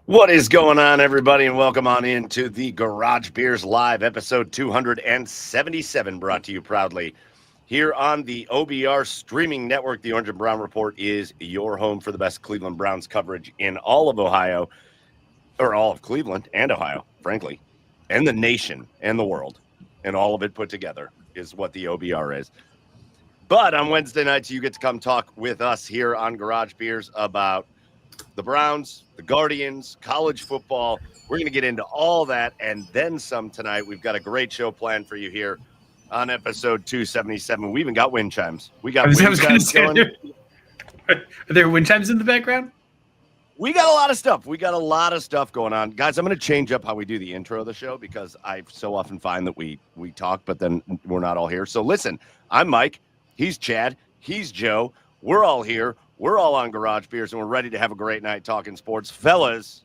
What is going on, everybody, and welcome on into the Garage Beers Live, episode 277, brought to you proudly here on the OBR streaming network. The Orange and Brown Report is your home for the best Cleveland Browns coverage in all of Ohio, or all of Cleveland and Ohio, frankly, and the nation and the world, and all of it put together is what the OBR is. But on Wednesday nights, you get to come talk with us here on Garage Beers about the Browns, the Guardians, college football. We're going to get into all that and then some tonight. We've got a great show planned for you here on episode 277. We even got wind chimes. We got wind chimes going. Are there wind chimes in the background? We got a lot of stuff. We got a lot of stuff going on. Guys, I'm going to change up how we do the intro of the show because I so often find that we talk, but then we're not all here. So listen, I'm Mike. He's Chad. He's Joe. We're all here. We're all on Garage Beers, and we're ready to have a great night talking sports. Fellas,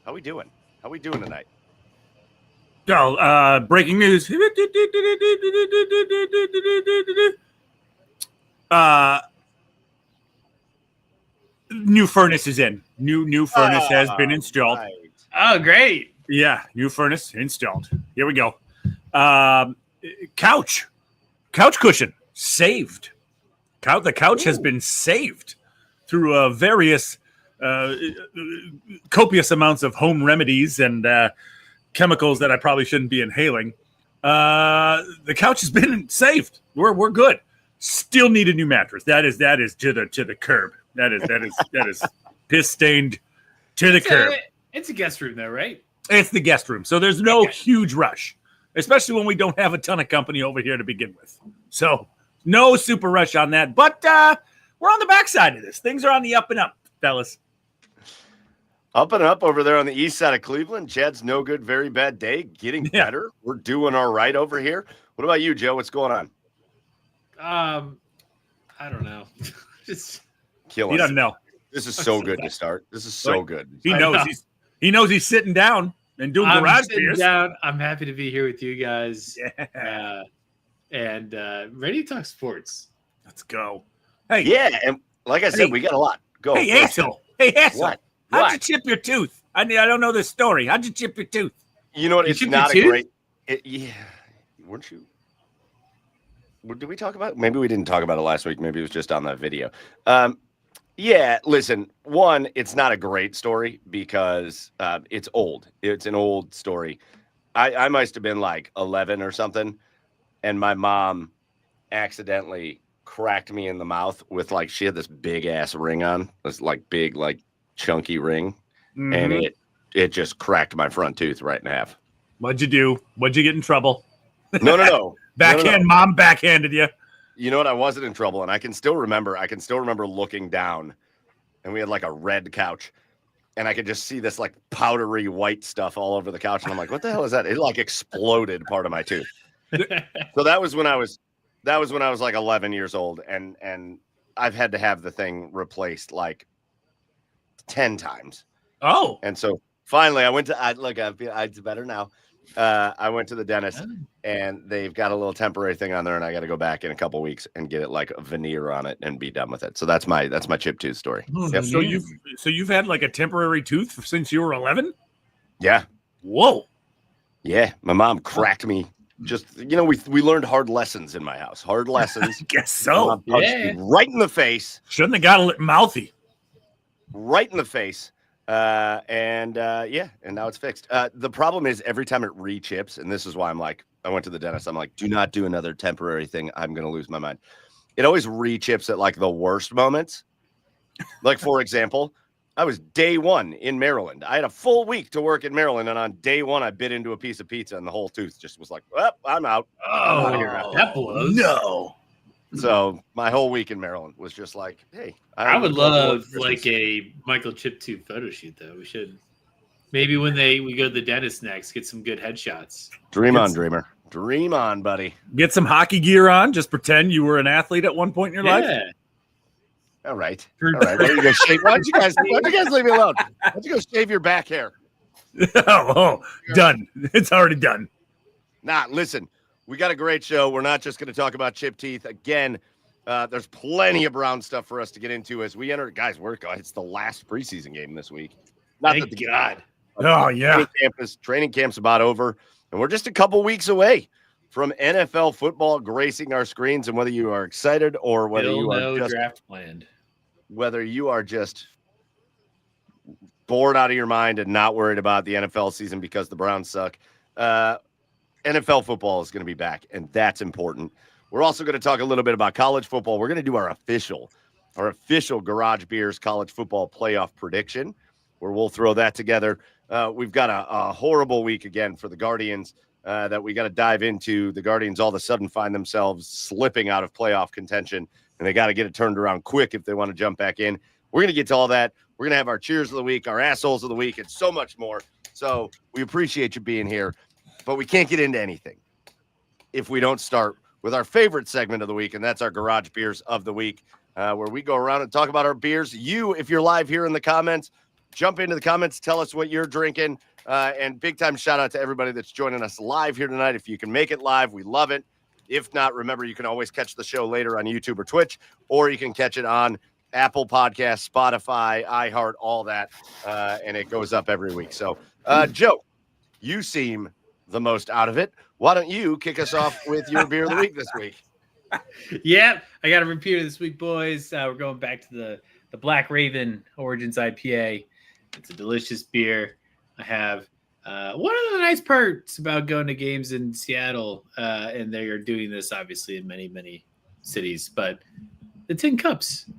how we doing? How we doing tonight? Breaking news. New furnace is in. New furnace has been installed. Right. Oh, great. Yeah, new furnace installed. Here we go. Couch cushion saved. The couch has been saved through various copious amounts of home remedies and chemicals that I probably shouldn't be inhaling. The couch has been saved. We're good. Still need a new mattress. That is to the curb. That is piss stained to the curb. It's a guest room though, right? It's the guest room, so there's no huge rush, especially when we don't have a ton of company over here to begin with. So. No super rush on that, but we're on the backside of this. Things are on the up and up, fellas. Up and up over there on the east side of Cleveland. Chad's no good, very bad day. Getting better. We're doing all right over here. What about you, Joe? What's going on? I don't know. Just killing. He doesn't know. This is so good to start. This is so good. He knows he's sitting down and doing garage beers. I'm happy to be here with you guys. Yeah. And ready to talk sports. Let's go. Hey, yeah, and like I said, we got a lot. Go. Hey, asshole. Hey, asshole. What? How'd you chip your tooth? I don't know this story. How'd you chip your tooth? You know what? It's not a great. Yeah, weren't you? Did we talk about it? Maybe we didn't talk about it last week. Maybe it was just on that video. Yeah, listen, one, it's not a great story because it's old. It's an old story. I must have been like 11 or something. And my mom accidentally cracked me in the mouth with she had this big ass ring on, this big, chunky ring. Mm-hmm. And it just cracked my front tooth right in half. What'd you do? What'd you get in trouble? No. Backhand, no. Mom backhanded you. You know what? I wasn't in trouble. And I can still remember looking down and we had a red couch and I could just see this powdery white stuff all over the couch. And I'm like, what the hell is that? It exploded part of my tooth. So that was when I was 11 years old, and I've had to have the thing replaced 10 times. Oh, and so finally I went to it's better now. I went to the dentist, and they've got a little temporary thing on there, and I got to go back in a couple weeks and get it a veneer on it and be done with it. So that's my chip tooth story. Oh, yep. So you've had a temporary tooth since you were 11? Yeah. Whoa. Yeah, my mom cracked me. Just, we learned hard lessons in my house. Hard lessons. I guess so. Me right in the face. Shouldn't have got a mouthy. Right in the face. And now it's fixed. The problem is every time it re-chips, and this is why I went to the dentist. I'm like, do not do another temporary thing. I'm going to lose my mind. It always re-chips at the worst moments. For example, I was day one in Maryland. I had a full week to work in Maryland, and on day one, I bit into a piece of pizza, and the whole tooth just was well, I'm out. Oh, that blows. No. So my whole week in Maryland was just hey. I would love a Michael Chip tooth photo shoot, though. We should. Maybe when we go to the dentist next, get some good headshots. Dream on, dreamer. Dream on, buddy. Get some hockey gear on. Just pretend you were an athlete at one point in your life. All right. Why don't you go shave? Why don't you guys leave me alone? Why don't you go shave your back hair? Done. It's already done. Nah, listen. We got a great show. We're not just going to talk about chip teeth. Again, there's plenty of Brown stuff for us to get into as we enter. Guys, it's the last preseason game this week. Not Thank that God. Oh yeah. training camp's about over, and we're just a couple weeks away from NFL football gracing our screens. And whether you are excited or whether Still you are no just draft planned. bored out of your mind and not worried about the NFL season because the Browns suck, NFL football is going to be back, and that's important. We're also going to talk a little bit about college football. We're going to do our official Garage Beers college football playoff prediction, where we'll throw that together. We've got a horrible week again for the Guardians that we got to dive into. The Guardians all of a sudden find themselves slipping out of playoff contention, and they got to get it turned around quick if they want to jump back in. We're going to get to all that. We're going to have our cheers of the week, our assholes of the week, and so much more. So we appreciate you being here, but we can't get into anything if we don't start with our favorite segment of the week, and that's our Garage Beers of the Week, where we go around and talk about our beers. You, if you're live here in the comments, jump into the comments, tell us what you're drinking, and big-time shout-out to everybody that's joining us live here tonight. If you can make it live, we love it. If not, remember, you can always catch the show later on YouTube or Twitch, or you can catch it on Apple Podcasts, Spotify, iHeart, all that, and it goes up every week. So, Joe, you seem the most out of it. Why don't you kick us off with your beer of the week this week? Yep, I got a repeater this week, boys. We're going back to the Black Raven Origins IPA. It's a delicious beer. I have one of the nice parts about going to games in Seattle, and they are doing this obviously in many, many cities, but the tin cups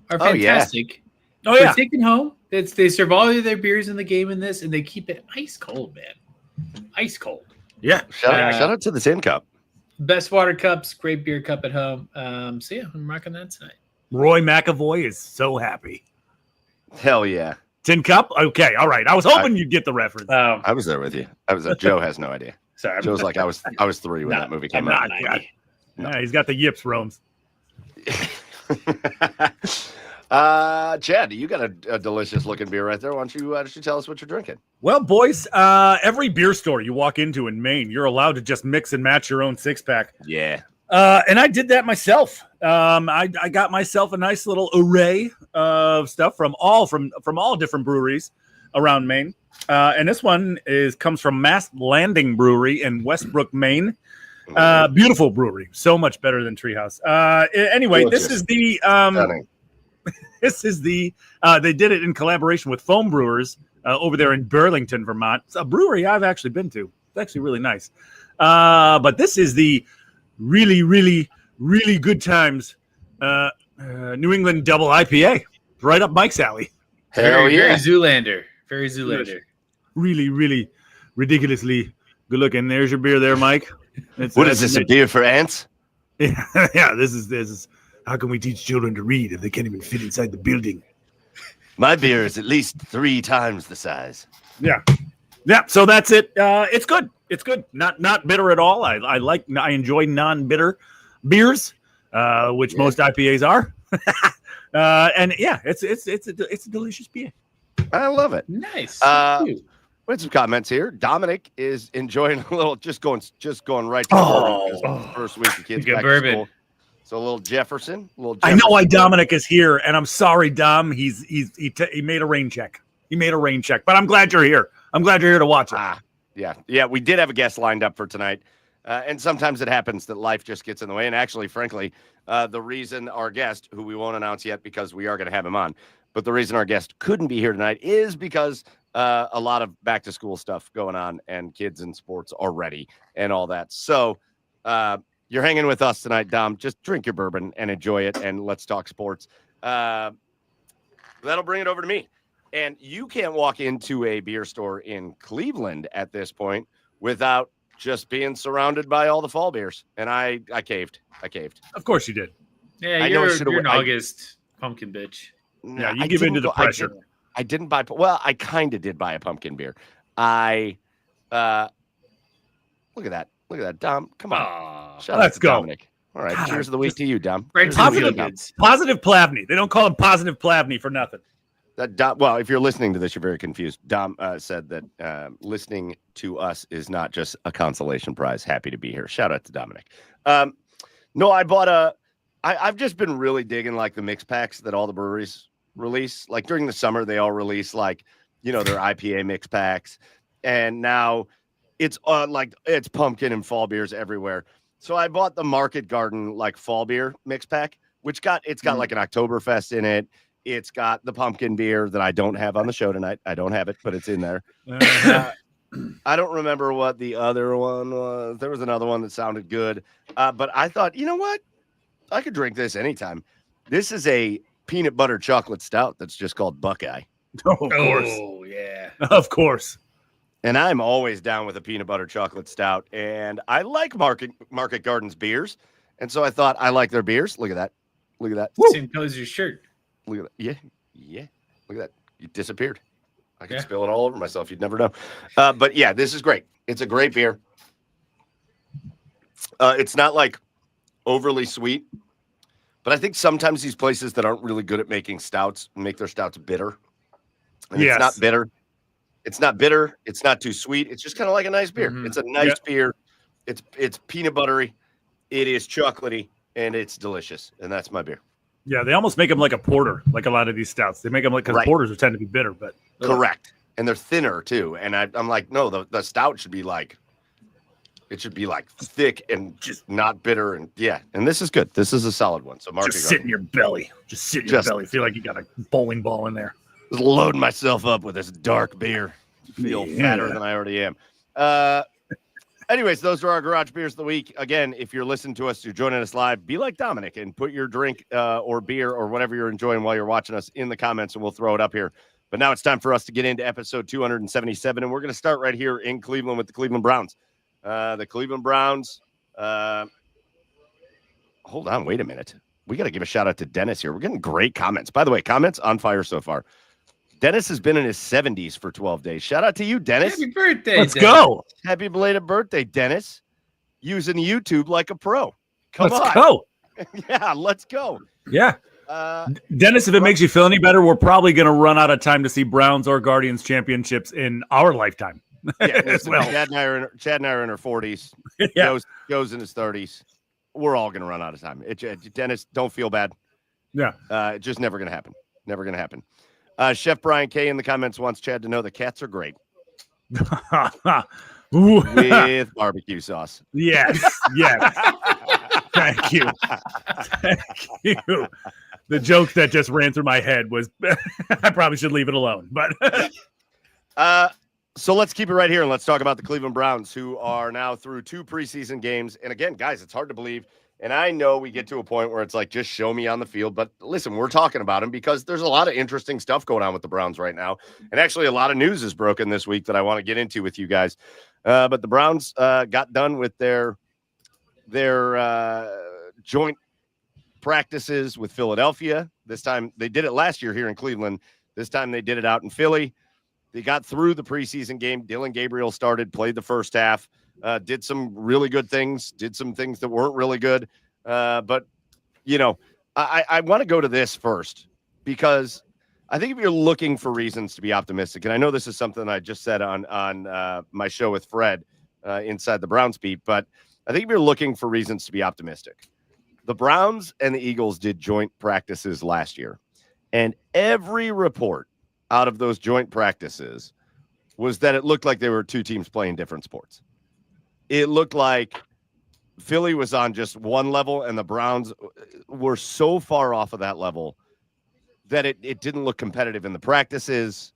are fantastic. Oh yeah. For taking home, they serve all of their beers in the game in this, and they keep it ice cold, man. Ice cold. Yeah. Shout out to the tin cup. Best water cups, great beer cup at home. So yeah, I'm rocking that tonight. Roy McAvoy is so happy. Hell yeah. Tin cup? Okay, all right. I was hoping you'd get the reference. I was there with you. Joe has no idea. Sorry, Joe's like I was 3 when that movie came out. No. Yeah, he's got the yips, Rome's. Chad, you got a delicious looking beer right there. Why don't you tell us what you're drinking? Well, boys, every beer store you walk into in Maine, you're allowed to just mix and match your own 6-pack. Yeah. And I did that myself. I got myself a nice little array of stuff from all different breweries around Maine. And this one comes from Mass Landing Brewery in Westbrook, Maine. Beautiful brewery, so much better than Treehouse. Anyway, Delicious. this is the they did it in collaboration with Foam Brewers over there in Burlington, Vermont. It's a brewery I've actually been to. It's actually really nice. But this is the really, really, really good times New England Double IPA, right up Mike's alley. Hell yeah. Very Zoolander. Very Zoolander. Really, really ridiculously good looking. There's your beer there, Mike. What is this, a beer for ants? Yeah, this is how can we teach children to read if they can't even fit inside the building? My beer is at least 3 times the size. Yeah. So that's it. It's good. It's good. Not bitter at all. I enjoy non-bitter beers, which most IPAs are. And yeah, it's a delicious beer. I love it. Nice. We had some comments here. Dominic is enjoying a little, just going right to the first week of kids back to school. So a little Jefferson. I know why Dominic is here, and I'm sorry, Dom. He made a rain check. But I'm glad you're here. I'm glad you're here to watch it. Yeah. We did have a guest lined up for tonight, and sometimes it happens that life just gets in the way. And actually, frankly, the reason our guest, who we won't announce yet because we are going to have him on, but the reason our guest couldn't be here tonight is because a lot of back to school stuff going on and kids in sports already and all that. So you're hanging with us tonight, Dom. Just drink your bourbon and enjoy it, and let's talk sports. That'll bring it over to me. And you can't walk into a beer store in Cleveland at this point without just being surrounded by all the fall beers. And I caved. Of course you did. Yeah, you're an August pumpkin bitch. Yeah, you give in to the pressure. I didn't buy. Well, I kind of did buy a pumpkin beer. Look at that, Dom. Come on, let's go. Dominic. All right, God, cheers of the week to you, Dom. Right, Positive Plavny. They don't call him Positive Plavny for nothing. Well, if you're listening to this, you're very confused. Dom said that listening to us is not just a consolation prize. Happy to be here. Shout out to Dominic. No, I bought I've just been really digging like the mix packs that all the breweries release. Like during the summer, they all release like their IPA mix packs. And now it's it's pumpkin and fall beers everywhere. So I bought the Market Garden like fall beer mix pack, which got like an Oktoberfest in it. It's got the pumpkin beer that I don't have on the show tonight. I don't have it, but it's in there. I don't remember what the other one was. There was another one that sounded good. But I thought, you know what? I could drink this anytime. This is a peanut butter chocolate stout that's just called Buckeye. Oh, of course. Oh, yeah. Of course. And I'm always down with a peanut butter chocolate stout. And I like Market Garden's beers. And so I thought, I like their beers. Look at that. Look at that. Same color as your shirt. Look at that. Yeah. Yeah. Look at that. You disappeared. I could spill it all over myself. You'd never know. But yeah, this is great. It's a great beer. It's not like overly sweet. But I think sometimes these places that aren't really good at making stouts make their stouts bitter. And It's not bitter. It's not bitter. It's not too sweet. It's just kind of like a nice beer. Mm-hmm. It's a nice beer. It's peanut buttery. It is chocolatey, and it's delicious. And that's my beer. Yeah, they almost make them like a porter, like a lot of these stouts. They make them like, because porters tend to be bitter, but correct. And they're thinner too. And I'm like, no, the stout should be like, it should be like thick and just not bitter. And and this is good. This is a solid one. So just sit in your belly. Just sit in your belly. Feel like you got a bowling ball in there. Just loading myself up with this dark beer. Feel fatter than I already am. Anyways, those are our garage beers of the week. Again, if you're listening to us, you're joining us live, be like Dominic and put your drink or beer or whatever you're enjoying while you're watching us in the comments, and we'll throw it up here. But now it's time for us to get into episode 277, and we're going to start right here in Cleveland with the Cleveland Browns. The Cleveland Browns. Hold on, wait a minute. We got to give a shout out to Dennis here. We're getting great comments. By the way, comments on fire so far. Dennis has been in his 70s for 12 days. Shout out to you, Dennis. Happy birthday. Let's go. Happy belated birthday, Dennis. Using YouTube like a pro. Let's go. Yeah, let's go. Yeah. Dennis, if it makes you feel any better, we're probably going to run out of time to see Browns or Guardians championships in our lifetime. Yeah, as well. Chad and I are in our 40s. Yeah. Goes in his 30s. We're all going to run out of time. Dennis, don't feel bad. Yeah. It's just never going to happen. Never going to happen. Chef Brian K in the comments wants Chad to know the cats are great. With barbecue sauce. Yes. Thank you. Thank you. The joke that just ran through my head was I probably should leave it alone. But so let's keep it right here and let's talk about the Cleveland Browns, who are now through 2 preseason games. And again, guys, it's hard to believe. And I know we get to a point where it's like, just show me on the field. But listen, we're talking about them because there's a lot of interesting stuff going on with the Browns right now. And actually, a lot of news is broken this week that I want to get into with you guys. But the Browns got done with their joint practices with Philadelphia. This time they did it last year here in Cleveland. This time they did it out in Philly. They got through the preseason game. Dylan Gabriel played the first half. Did some really good things, did some things that weren't really good. But, I want to go to this first because I think if you're looking for reasons to be optimistic, and I know this is something I just said on my show with Fred inside the Browns beat, but I think if you're looking for reasons to be optimistic, the Browns and the Eagles did joint practices last year, and every report out of those joint practices was that it looked like they were 2 teams playing different sports. It looked like Philly was on just one level and the Browns were so far off of that level that it didn't look competitive in the practices.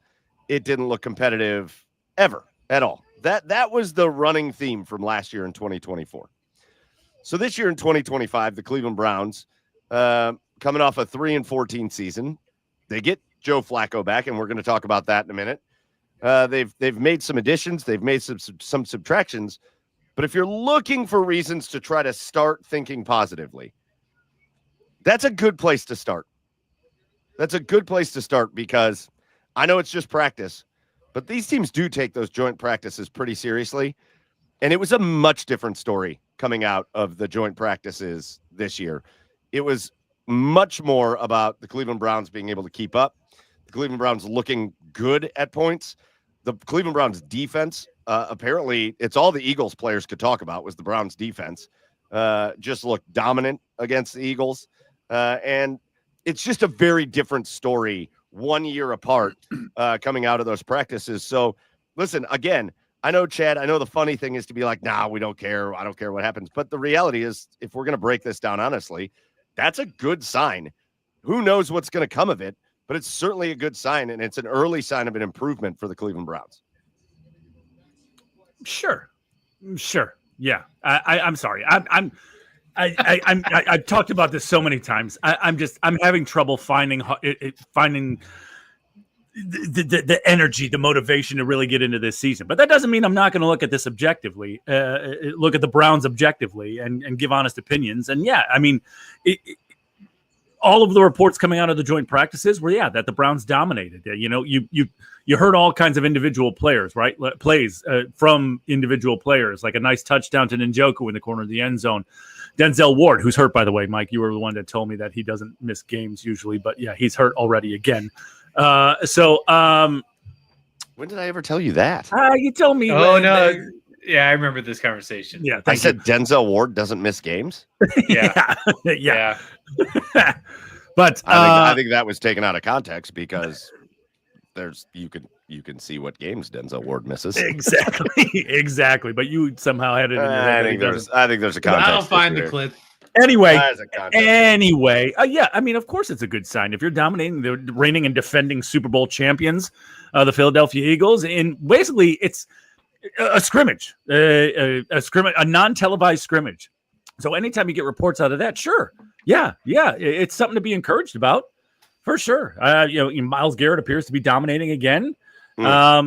It didn't look competitive ever at all. That was the running theme from last year in 2024. So this year in 2025, the Cleveland Browns, coming off a 3-14 season, they get Joe Flacco back, and we're going to talk about that in a minute. They've made some additions. They've made some subtractions. But if you're looking for reasons to try to start thinking positively, that's a good place to start. That's a good place to start because I know it's just practice, but these teams do take those joint practices pretty seriously. And it was a much different story coming out of the joint practices this year. It was much more about the Cleveland Browns being able to keep up, the Cleveland Browns looking good at points, the Cleveland Browns defense. Apparently, it's all the Eagles players could talk about was the Browns defense. Just looked dominant against the Eagles. And it's just a very different story 1 year apart coming out of those practices. So listen, again, I know, Chad, I know the funny thing is to be like, nah, we don't care. I don't care what happens. But the reality is, if we're going to break this down honestly, that's a good sign. Who knows what's going to come of it, but it's certainly a good sign, and it's an early sign of an improvement for the Cleveland Browns. Sure. Yeah. I'm sorry. I've talked about this so many times. I'm having trouble finding the energy, the motivation to really get into this season. But that doesn't mean I'm not going to look at this objectively, look at the Browns objectively and give honest opinions. And yeah, I mean, all of the reports coming out of the joint practices were, that the Browns dominated. You heard all kinds of individual players, right? Plays from individual players, like a nice touchdown to Njoku in the corner of the end zone. Denzel Ward, who's hurt, by the way, Mike, you were the one that told me that he doesn't miss games usually, but yeah, he's hurt already again. When did I ever tell you that? You told me. Oh, no. Yeah, I remember this conversation. Yeah, I said Denzel Ward doesn't miss games. Yeah. But I think that was taken out of context because you can see what games Denzel Ward misses. Exactly. But you somehow had it in your head. I think there's a context. I'll find the clip. Anyway, I mean, of course it's a good sign. If you're dominating the reigning and defending Super Bowl champions, the Philadelphia Eagles, and basically it's a scrimmage, a non-televised scrimmage. So anytime you get reports out of that, sure. Yeah, it's something to be encouraged about, for sure. Myles Garrett appears to be dominating again. I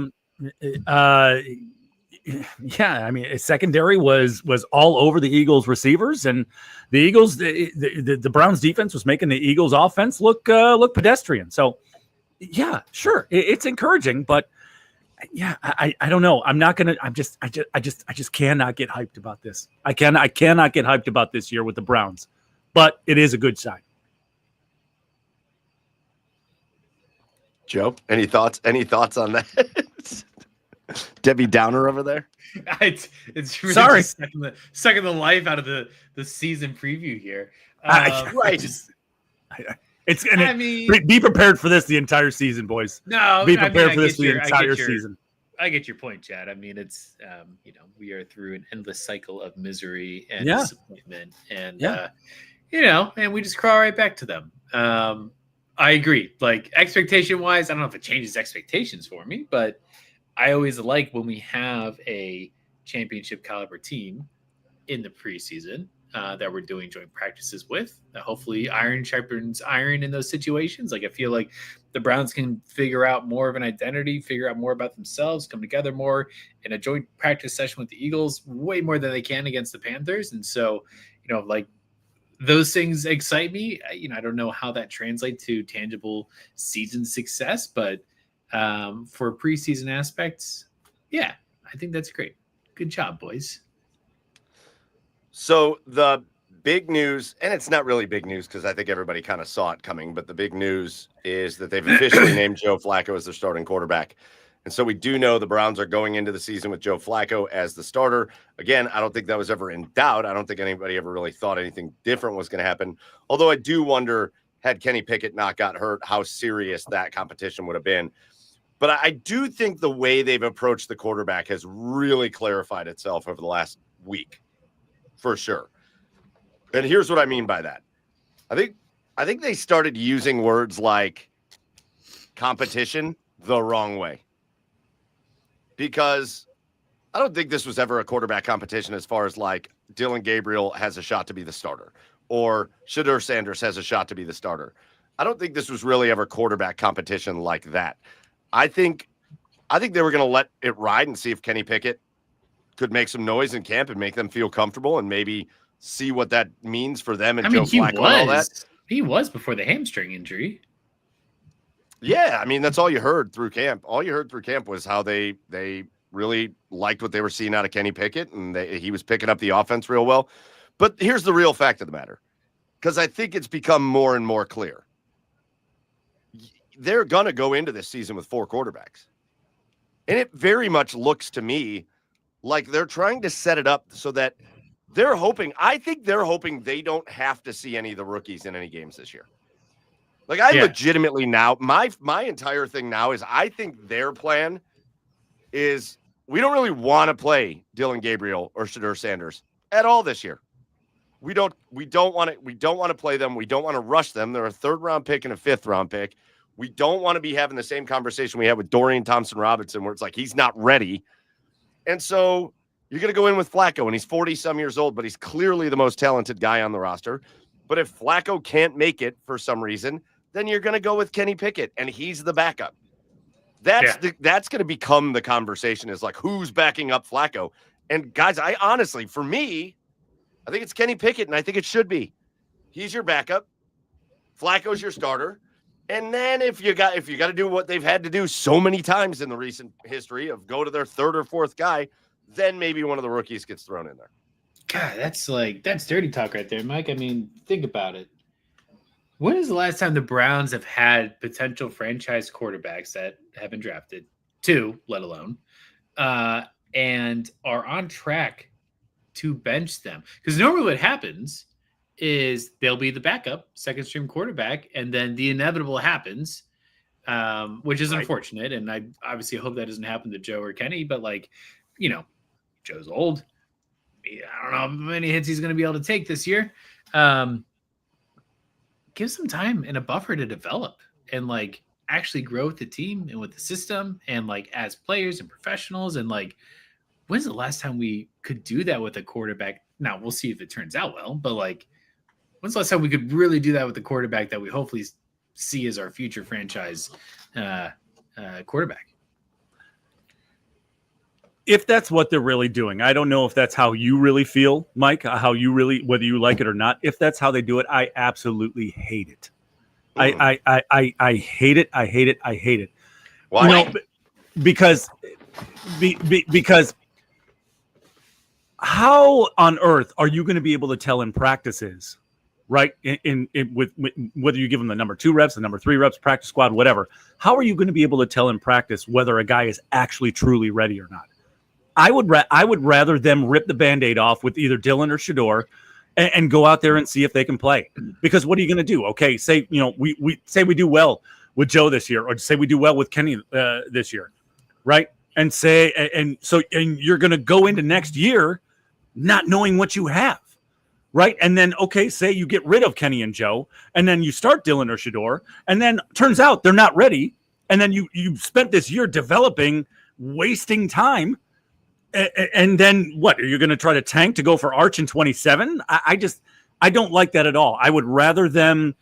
mean, his secondary was all over the Eagles receivers, and the Eagles, the Browns defense was making the Eagles offense look pedestrian. So, yeah, sure, it's encouraging, but yeah, I don't know. I just cannot get hyped about this. I cannot get hyped about this year with the Browns, but it is a good sign. Joe, any thoughts on that? Debbie Downer over there. It's really sorry, sucking the life out of the season preview here. Right. Be prepared for this the entire season, boys. No, be prepared for this the entire season. I get your point, Chad. I mean, it's we are through an endless cycle of misery and disappointment, and and we just crawl right back to them. I agree. Like, expectation wise, I don't know if it changes expectations for me, but I always like when we have a championship caliber team in the preseason that we're doing joint practices with. Hopefully iron sharpens iron in those situations. Like, I feel like the Browns can figure out more of an identity, figure out more about themselves, come together more in a joint practice session with the Eagles, way more than they can against the Panthers. And so, those things excite me. I don't know how that translates to tangible season success, but for preseason aspects, yeah, I think that's great. Good job, boys. So the big news, and it's not really big news because I think everybody kind of saw it coming, but the big news is that they've officially named Joe Flacco as their starting quarterback. And so we do know the Browns are going into the season with Joe Flacco as the starter. Again, I don't think that was ever in doubt. I don't think anybody ever really thought anything different was going to happen. Although I do wonder, had Kenny Pickett not got hurt, how serious that competition would have been. But I do think the way they've approached the quarterback has really clarified itself over the last week, for sure. And here's what I mean by that. I think they started using words like competition the wrong way. Because I don't think this was ever a quarterback competition as far as like Dylan Gabriel has a shot to be the starter or Shedeur Sanders has a shot to be the starter. I don't think this was really ever quarterback competition like that. I think they were going to let it ride and see if Kenny Pickett could make some noise in camp and make them feel comfortable and maybe see what that means for them and Joe Flacco and all that. He was before the hamstring injury. Yeah, I mean, that's all you heard through camp. All you heard through camp was how they really liked what they were seeing out of Kenny Pickett, and he was picking up the offense real well. But here's the real fact of the matter, because I think it's become more and more clear. They're going to go into this season with 4 quarterbacks. And it very much looks to me like they're trying to set it up so that I think they're hoping they don't have to see any of the rookies in any games this year. Like I legitimately now, my entire thing now is I think their plan is we don't really want to play Dylan Gabriel or Shedeur Sanders at all this year. We don't want to play them. We don't want to rush them. They're a 3rd round pick and a 5th round pick. We don't want to be having the same conversation we had with Dorian Thompson-Robinson, where it's like he's not ready. And so you're going to go in with Flacco, and he's 40-some years old, but he's clearly the most talented guy on the roster. But if Flacco can't make it for some reason, then you're going to go with Kenny Pickett, and he's the backup. That's going to become the conversation, is like, who's backing up Flacco? And guys, I honestly, for me, I think it's Kenny Pickett, and I think it should be. He's your backup. Flacco's your starter. And then if you got to do what they've had to do so many times in the recent history of go to their 3rd or 4th guy, then maybe one of the rookies gets thrown in there. God, that's dirty talk right there, Mike. I mean, think about it. When is the last time the Browns have had potential franchise quarterbacks that have been drafted, 2, let alone, and are on track to bench them? Because normally what happens is they'll be the backup, 2nd-string quarterback, and then the inevitable happens, which is unfortunate. And I obviously hope that doesn't happen to Joe or Kenny, but Joe's old. I don't know how many hits he's going to be able to take this year. Give some time and a buffer to develop and actually grow with the team and with the system and as players and professionals. And when's the last time we could do that with a quarterback? Now we'll see if it turns out well, but when's the last time we could really do that with the quarterback that we hopefully see as our future franchise quarterback? If that's what they're really doing, I don't know if that's how you really feel, Mike, whether you like it or not. If that's how they do it, I absolutely hate it. I hate it. I hate it. I hate it. Why? Because how on earth are you going to be able to tell in practices, right? With whether you give them the number 2 reps, the number 3 reps, practice squad, whatever. How are you going to be able to tell in practice whether a guy is actually truly ready or not? I would rather them rip the Band-Aid off with either Dylan or Shedeur and go out there and see if they can play. Because what are you going to do? Okay, say we say we do well with Joe this year, or say we do well with Kenny this year, right? And so you're going to go into next year not knowing what you have, right? And then say you get rid of Kenny and Joe, and then you start Dylan or Shedeur, and then turns out they're not ready, and then you spent this year developing, wasting time. And then what? Are you going to try to tank to go for Arch in 27? I don't like that at all. I would rather them,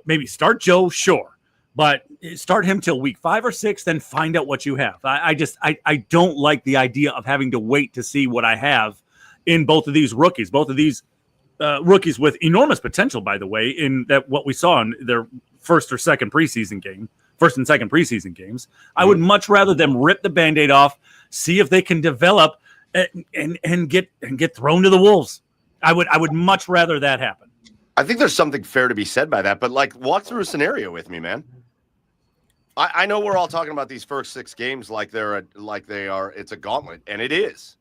maybe start Joe, sure, but start him till week 5 or 6, then find out what you have. I don't like the idea of having to wait to see what I have in both of these rookies rookies with enormous potential, by the way, in that what we saw in their first and second preseason games. I would much rather them rip the Band-Aid off, see if they can develop and get thrown to the wolves. I would much rather that happen. I think there's something fair to be said by that, but walk through a scenario with me, man. I know we're all talking about these first 6 games like they are. It's a gauntlet, and it is.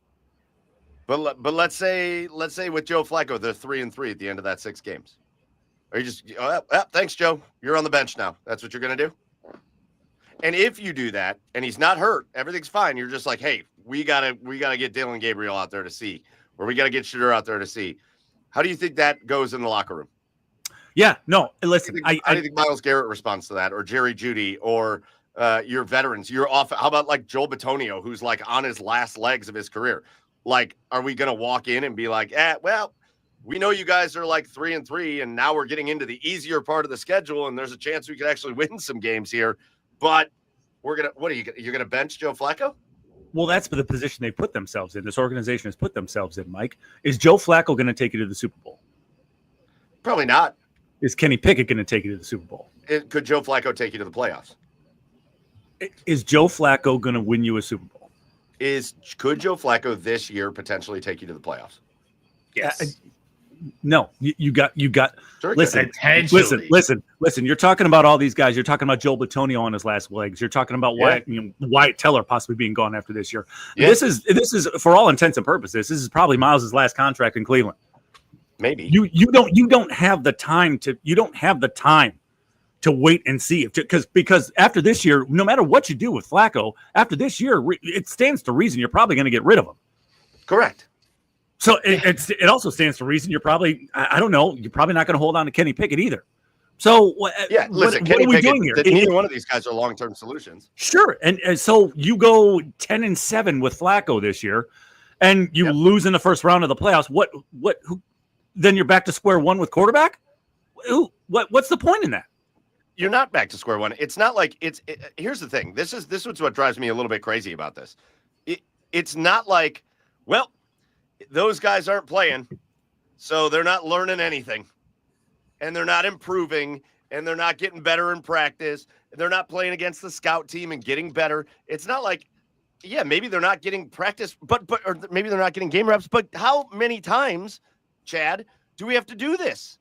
But let's say with Joe Flacco, they're 3-3 at the end of that 6 games. Are you just thanks, Joe? You're on the bench now. That's what you're gonna do. And if you do that and he's not hurt, everything's fine. You're just like, hey, we gotta get Dylan Gabriel out there to see, or we gotta get Shedeur out there to see. How do you think that goes in the locker room? Yeah, no, listen. I think Myles Garrett responds to that, or Jerry Jeudy, or your veterans. You're off. How about Joel Bitonio, who's on his last legs of his career? Are we gonna walk in and be like, well, we know you guys are 3-3, and now we're getting into the easier part of the schedule, and there's a chance we could actually win some games here. But you're gonna bench Joe Flacco? Well, that's the position they put themselves in. This organization has put themselves in, Mike. Is Joe Flacco going to take you to the Super Bowl? Probably not. Is Kenny Pickett going to take you to the Super Bowl? Could Joe Flacco take you to the playoffs? Is Joe Flacco going to win you a Super Bowl? Could Joe Flacco this year potentially take you to the playoffs? Yes. No, you got. Sure, listen. You're talking about all these guys. You're talking about Joel Bitonio on his last legs. You're talking about Wyatt Teller possibly being gone after this year. Yeah. This is for all intents and purposes. This is probably Miles' last contract in Cleveland. Maybe you don't have the time to to wait and see because after this year, no matter what you do with Flacco, after this year, it stands to reason you're probably going to get rid of him. Correct. So it also stands to reason you're probably, I don't know, you're probably not going to hold on to Kenny Pickett either. So listen, what Kenny are we Pickett, doing here? Neither one of these guys are long-term solutions. Sure, and so you go 10-7 with Flacco this year, and you lose in the first round of the playoffs. Who, then you're back to square one with quarterback? What's the point in that? You're not back to square one. It's not like here's the thing. This is what drives me a little bit crazy about this. It's not like, well, those guys aren't playing, so they're not learning anything, and they're not improving, and they're not getting better in practice, and they're not playing against the scout team and getting better. It's not like, yeah, maybe they're not getting practice, or maybe they're not getting game reps, but how many times, Chad, do we have to do this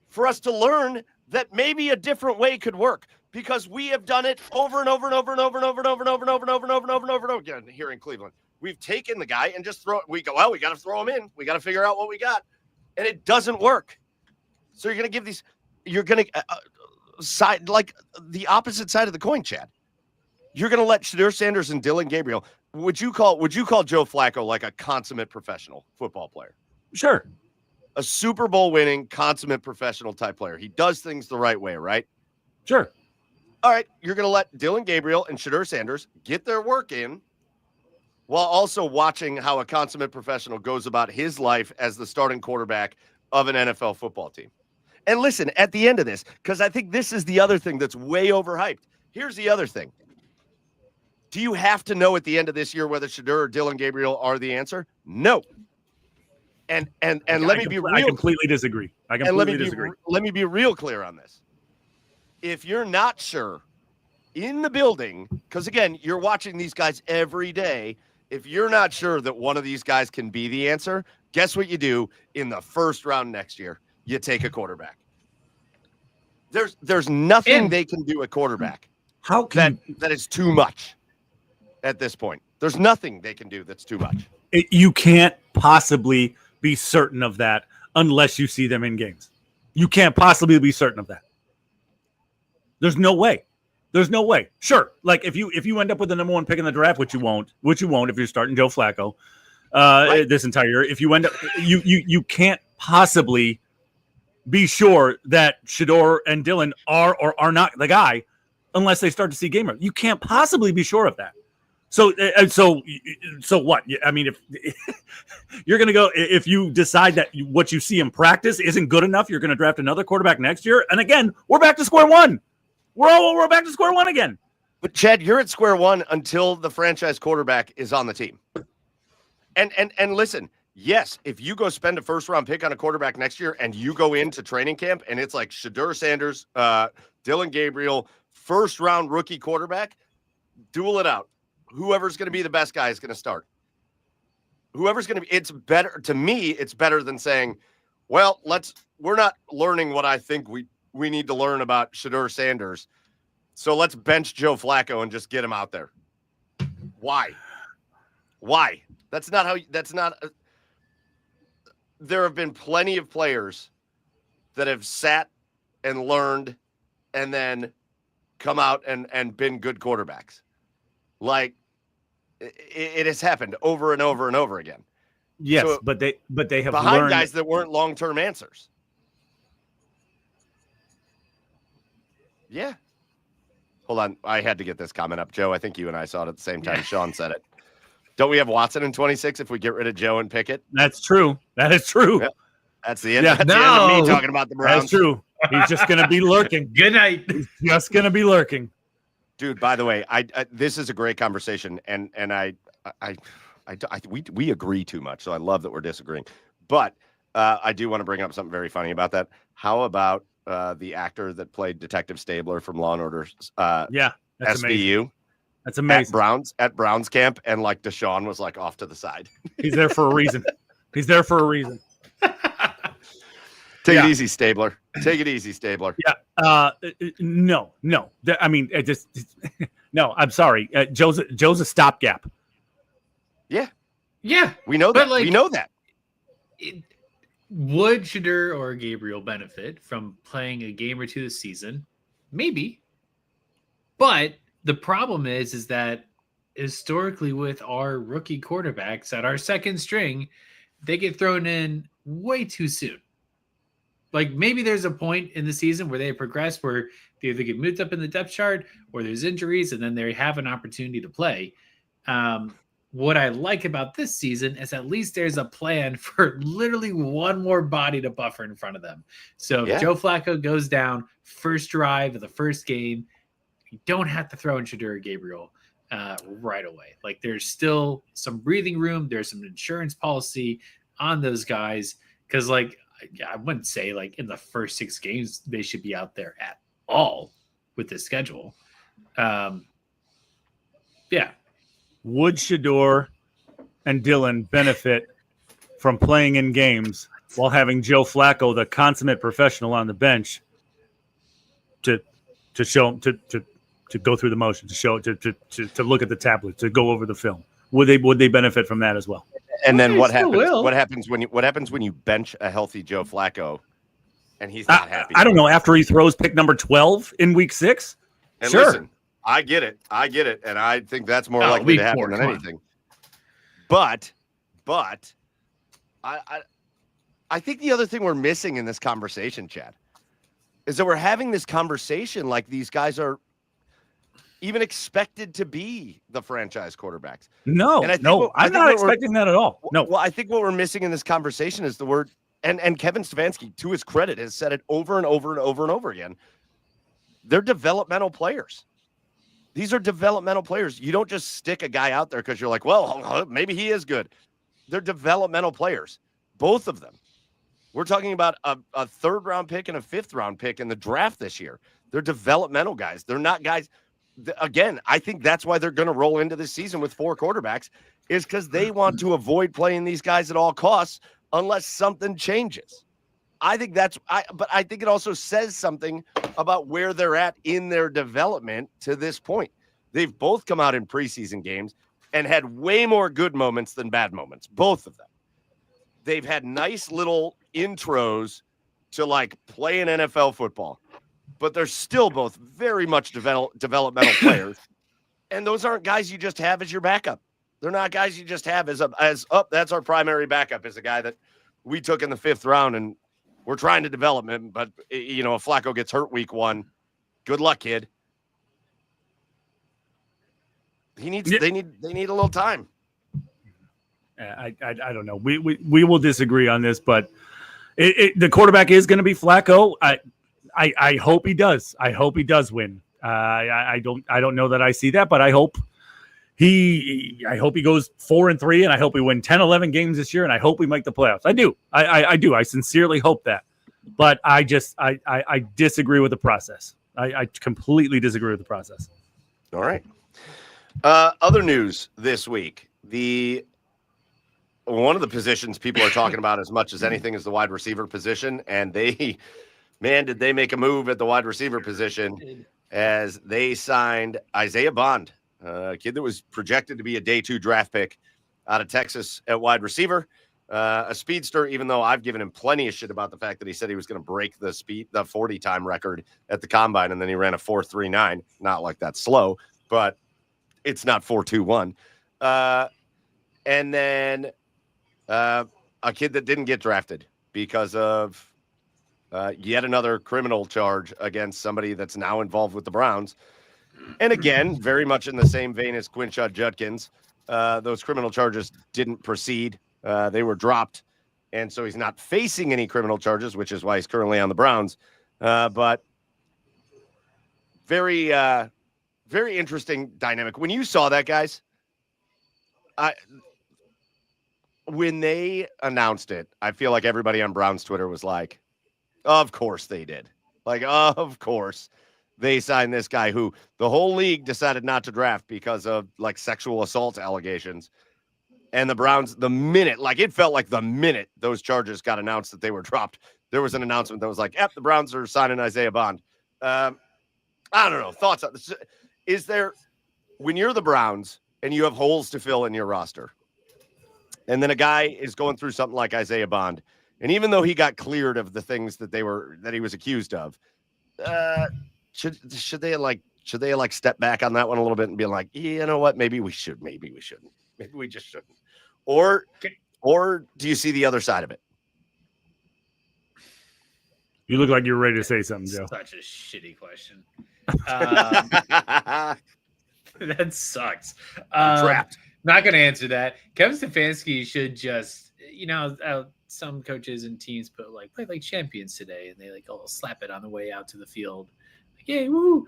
for us to learn that maybe a different way could work? Because we have done it over and over and over and over and over and over and over and over and over and over and over and over again here in Cleveland. We've taken the guy and just we go, well, we got to throw him in. We got to figure out what we got. And it doesn't work. So you're going to side like the opposite side of the coin, Chad. You're going to let Shedeur Sanders and Dylan Gabriel. Would you call Joe Flacco like a consummate professional football player? Sure. A Super Bowl winning consummate professional type player. He does things the right way, right? Sure. All right. You're going to let Dylan Gabriel and Shedeur Sanders get their work in, while also watching how a consummate professional goes about his life as the starting quarterback of an NFL football team. And listen, at the end of this, because I think this is the other thing that's way overhyped. Here's the other thing. Do you have to know at the end of this year whether Shedeur or Dylan Gabriel are the answer? No. And let me be real. I completely disagree. Disagree. Let me be real clear on this. If you're not sure in the building, because again, you're watching these guys every day. If you're not sure that one of these guys can be the answer, guess what you do in the first round next year? You take a quarterback. There's nothing they can do at quarterback. How can that is too much at this point. There's nothing they can do that's too much. You can't possibly be certain of that unless you see them in games. You can't possibly be certain of that. There's no way. There's no way. Sure, like if you end up with the number one pick in the draft, which you won't if you're starting Joe Flacco this entire year, if you end up, you can't possibly be sure that Shedeur and Dylan are or are not the guy unless they start to see game reps. You can't possibly be sure of that. So what? I mean, if you're going to go, if you decide that what you see in practice isn't good enough, you're going to draft another quarterback next year. And again, we're back to square one. We're back to square one again. But Chad, you're at square one until the franchise quarterback is on the team. And listen, yes, if you go spend a first round pick on a quarterback next year and you go into training camp and it's like Shedeur Sanders, Dylan Gabriel, first round rookie quarterback, duel it out. Whoever's going to be the best guy is going to start. Whoever's going to be, it's better to me. It's better than saying, well, we're not learning what I think we need to learn about Shedeur Sanders. So let's bench Joe Flacco and just get him out there. Why? There have been plenty of players that have sat and learned and then come out and been good quarterbacks. Like it has happened over and over and over again. Yes, so but they have behind learned guys that weren't long-term answers. Yeah. Hold on. I had to get this comment up. Joe, I think you and I saw it at the same time. Sean said it. Don't we have Watson in 26 if we get rid of Joe and Pickett? That's true. That is true. Yep. That's the end. Yeah. That's the end of me talking about the Browns. That's true. He's just going to be lurking. Good night. He's just going to be lurking. Dude, by the way, I this is a great conversation, and we agree too much, so I love that we're disagreeing. But I do want to bring up something very funny about that. How about the actor that played Detective Stabler from Law and Order? Yeah, that's SVU. amazing. That's amazing. At Browns camp, and like Deshaun was like off to the side. He's there for a reason. Take it easy, Stabler. Take it easy, Stabler. Yeah. No. I mean, no. I'm sorry. Joe's a stopgap. Yeah. Yeah. We know that. We know that. Would Shedeur or Gabriel benefit from playing a game or two this season Maybe. But the problem is that historically with our rookie quarterbacks at our second string, they get thrown in way too soon. Like maybe there's a point in the season where they progress where they either get moved up in the depth chart or there's injuries and then they have an opportunity to play. What I like about this season is at least there's a plan for literally one more body to buffer in front of them. So if Joe Flacco goes down first drive of the first game, you don't have to throw in Shadur Gabriel right away. Like there's still some breathing room. There's some insurance policy on those guys. Cause like, I wouldn't say like in the first 6 games, they should be out there at all with the schedule. Yeah. Would Shador and Dylan benefit from playing in games while having Joe Flacco, the consummate professional on the bench, to show to go through the motions, to show to look at the tablet, to go over the film? Would they benefit from that as well? And then what happens? What happens when you bench a healthy Joe Flacco and he's not happy? I don't know. After he throws pick number 12 in week 6, and sure. Listen, I get it, and I think that's more likely to happen than anything. But I think the other thing we're missing in this conversation, Chad, is that we're having this conversation like these guys are even expected to be the franchise quarterbacks. No, I'm not expecting that at all. No. Well, I think what we're missing in this conversation is the word, and Kevin Stefanski, to his credit, has said it over and over and over and over again. They're developmental players. These are developmental players. You don't just stick a guy out there because you're like, well, maybe he is good. They're developmental players, both of them. We're talking about a third-round pick and a fifth-round pick in the draft this year. They're developmental guys. They're not guys. Again, I think that's why they're going to roll into this season with 4 quarterbacks, is because they want to avoid playing these guys at all costs unless something changes. I think but I think it also says something about where they're at in their development to this point. They've both come out in preseason games and had way more good moments than bad moments, both of them. They've had nice little intros to like playing NFL football, but they're still both very much developmental players. And those aren't guys you just have as your backup. They're not guys you just have that's our primary backup, is a guy that we took in the 5th round and we're trying to develop him. But, if Flacco gets hurt week 1, good luck, kid. They need a little time. I don't know. We will disagree on this, but the quarterback is going to be Flacco. I hope he does. I hope he does win. I don't know that I see that, but I hope he goes 4-3, and I hope we win 10, 11 games this year, and I hope we make the playoffs. I do. I do. I sincerely hope that. But I disagree with the process. I completely disagree with the process. All right. Other news this week. One of the positions people are talking about as much as anything is the wide receiver position, and did they make a move at the wide receiver position as they signed Isaiah Bond, a kid that was projected to be a day 2 draft pick out of Texas at wide receiver, a speedster, even though I've given him plenty of shit about the fact that he said he was going to break the 40 time record at the combine, and then he ran a 4.39. Not like that's slow, but it's not 4.21. And then a kid that didn't get drafted because of yet another criminal charge against somebody that's now involved with the Browns. And again, very much in the same vein as Quinshad Judkins, those criminal charges didn't proceed. They were dropped. And so he's not facing any criminal charges, which is why he's currently on the Browns. But very, very interesting dynamic. When you saw that, guys, when they announced it, I feel like everybody on Browns Twitter was like, of course they did. Like, of course they signed this guy who the whole league decided not to draft because of like sexual assault allegations. And the Browns, it felt like the minute those charges got announced that they were dropped, there was an announcement that was like, the Browns are signing Isaiah Bond. I don't know. Thoughts on this? Is there, when you're the Browns and you have holes to fill in your roster, and then a guy is going through something like Isaiah Bond, and even though he got cleared of the things that he was accused of, should they step back on that one a little bit and be like, you know what, maybe we shouldn't, maybe we just shouldn't, or do you see the other side of it? You look like you're ready to say something, Joe. Such a shitty question. That sucks. Trapped. Not going to answer that. Kevin Stefanski should just, some coaches and teams play like champions today, and they all slap it on the way out to the field. Yay, woo!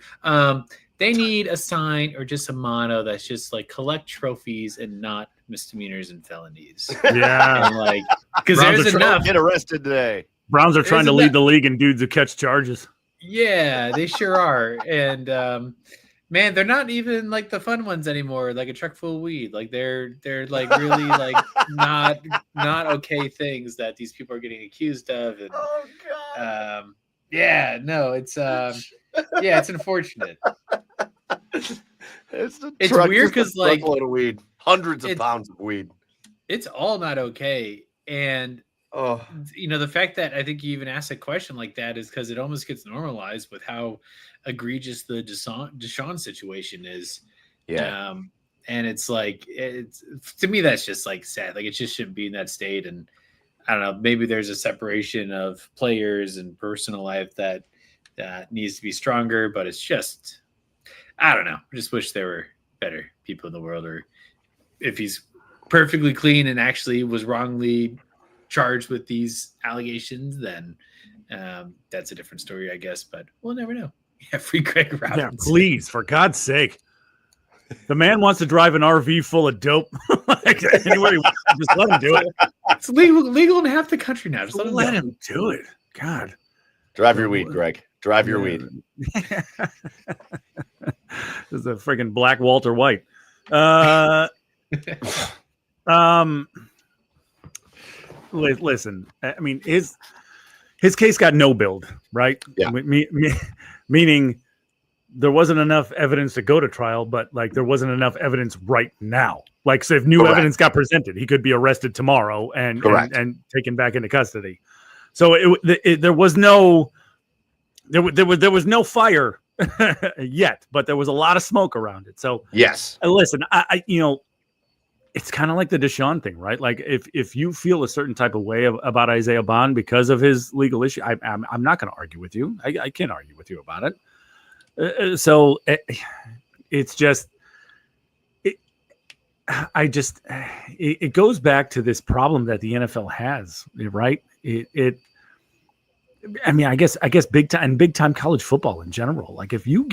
They need a sign or just a motto that's just collect trophies and not misdemeanors and felonies. Yeah, because there's enough. Get arrested today. Browns are trying to lead the league in dudes who catch charges. Yeah, they sure are. And man, they're not even the fun ones anymore. Like a truck full of weed. They're really not okay things that these people are getting accused of. And, oh God. It's it's unfortunate. It's weird because load of weed, hundreds of pounds of weed. It's all not okay. And the fact that I think you even asked a question like that is because it almost gets normalized with how egregious the Deshaun situation is. Yeah. And it's to me, that's just sad. It just shouldn't be in that state. And I don't know, maybe there's a separation of players and personal life that needs to be stronger, but it's just, I don't know. I just wish there were better people in the world, or if he's perfectly clean and actually was wrongly charged with these allegations, then that's a different story, I guess, but we'll never know. Yeah, free Greg Robinson. Yeah, please, for God's sake. The man wants to drive an RV full of dope. Anywhere he wants, just let him do it. It's legal in half the country now. Just let him do it. God. Drive your weed, Greg. Drive your weed. This is a freaking Black Walter White. Listen, I mean, his case got no build, right? Yeah. Meaning there wasn't enough evidence to go to trial, but there wasn't enough evidence right now. So if new evidence got presented, he could be arrested tomorrow and taken back into custody. So there was no fire yet, but there was a lot of smoke around it. So yes, listen, I it's kind of like the Deshaun thing, right? If you feel a certain type of way about Isaiah Bond because of his legal issue, I'm not going to argue with you. I can't argue with you about it. It's just, it goes back to this problem that the NFL has, right? I guess big time college football in general. If you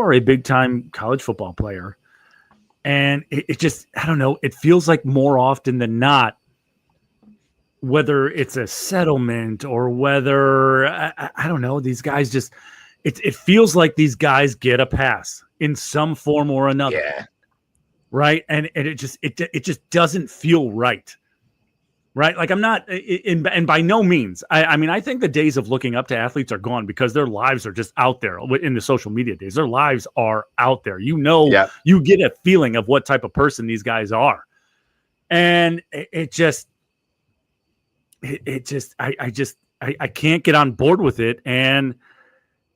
are a big time college football player, and it just, I don't know, it feels like more often than not, whether it's a settlement or whether, I don't know, these guys just, it feels like these guys get a pass in some form or another. Yeah. Right. And it just doesn't feel right. Right. I'm not and by no means. I think the days of looking up to athletes are gone because their lives are just out there in the social media days. Their lives are out there. You get a feeling of what type of person these guys are. And I can't get on board with it. And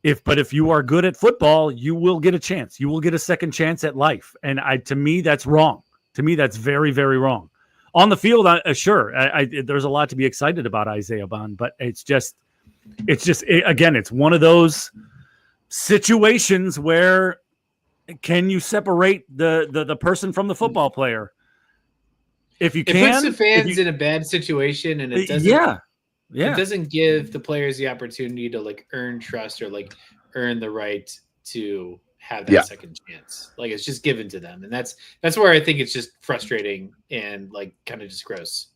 if you are good at football, you will get a chance. You will get a second chance at life. And to me, that's wrong. To me, that's very, very wrong. On the field, sure, there's a lot to be excited about Isaiah Bond, but it's one of those situations where can you separate the person from the football player? If you can, it puts the fans in a bad situation, and it doesn't. It doesn't give the players the opportunity to earn trust or earn the right to have that second chance. It's just given to them, and that's where I think it's just frustrating and kind of just gross.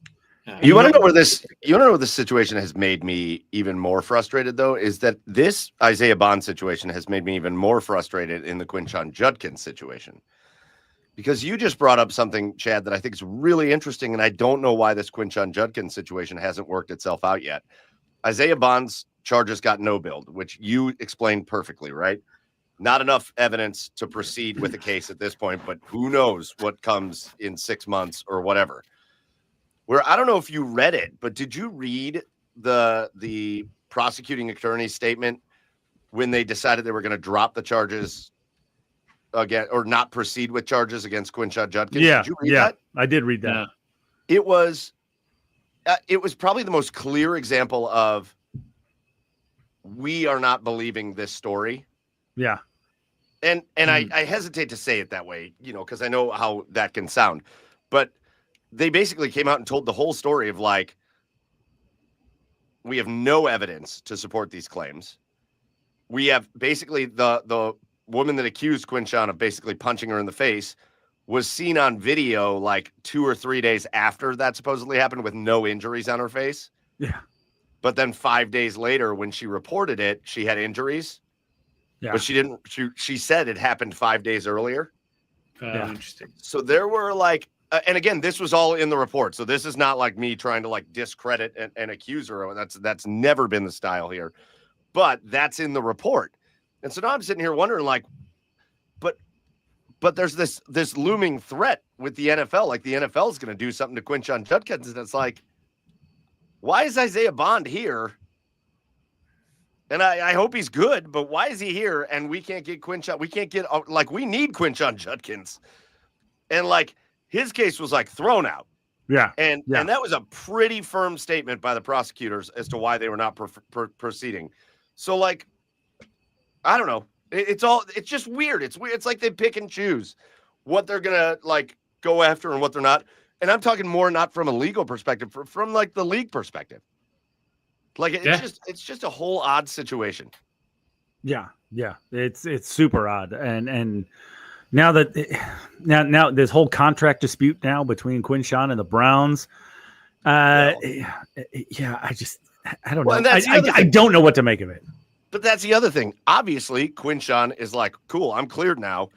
You want to know where this situation has made me even more frustrated, though, is that this Isaiah Bond situation has made me even more frustrated in the Quinshon Judkins situation. Because you just brought up something, Chad, that I think is really interesting, and I don't know why this Quinshon Judkins situation hasn't worked itself out yet. Isaiah Bond's charges got no build, which you explained perfectly, right? Not enough evidence to proceed with the case at this point, but who knows what comes in 6 months or whatever. Where I don't know if you read it, but did you read the prosecuting attorney's statement when they decided they were going to drop the charges again or not proceed with charges against Quinshon Judkins. Yeah, Did you read that? I did read that. Yeah. It was probably the most clear example of we are not believing this story. Yeah. And I hesitate to say it that way, because I know how that can sound. But they basically came out and told the whole story of like, we have no evidence to support these claims. We have basically the woman that accused Quinshon of basically punching her in the face was seen on video like 2 or 3 days after that supposedly happened with no injuries on her face. Yeah. But then 5 days later, when she reported it, she had injuries. Yeah. But she didn't. She said it happened 5 days earlier. Interesting. So there were like, and again, this was all in the report. So this is not like me trying to like discredit and accuse her. That's never been the style here. But that's in the report. And so now I'm sitting here wondering, like, but there's this looming threat with the NFL. Like the NFL is going to do something to Quinshon Judkins, and it's like, why is Isaiah Bond here? And I hope he's good, but why is he here? And we can't get Quinshon. We can't get we need Quinshon Judkins, and like his case was like thrown out. Yeah, and that was a pretty firm statement by the prosecutors as to why they were not proceeding. So like, I don't know. It's just weird. It's weird. It's like they pick and choose what they're gonna like go after and what they're not. And I'm talking more not from a legal perspective, from like the league perspective. Like it's just a whole odd situation. Yeah, it's super odd, and now that now this whole contract dispute now between Quinshon and the Browns, I don't know. I don't know what to make of it. But that's the other thing. Obviously, Quinshon is like, cool, I'm cleared now,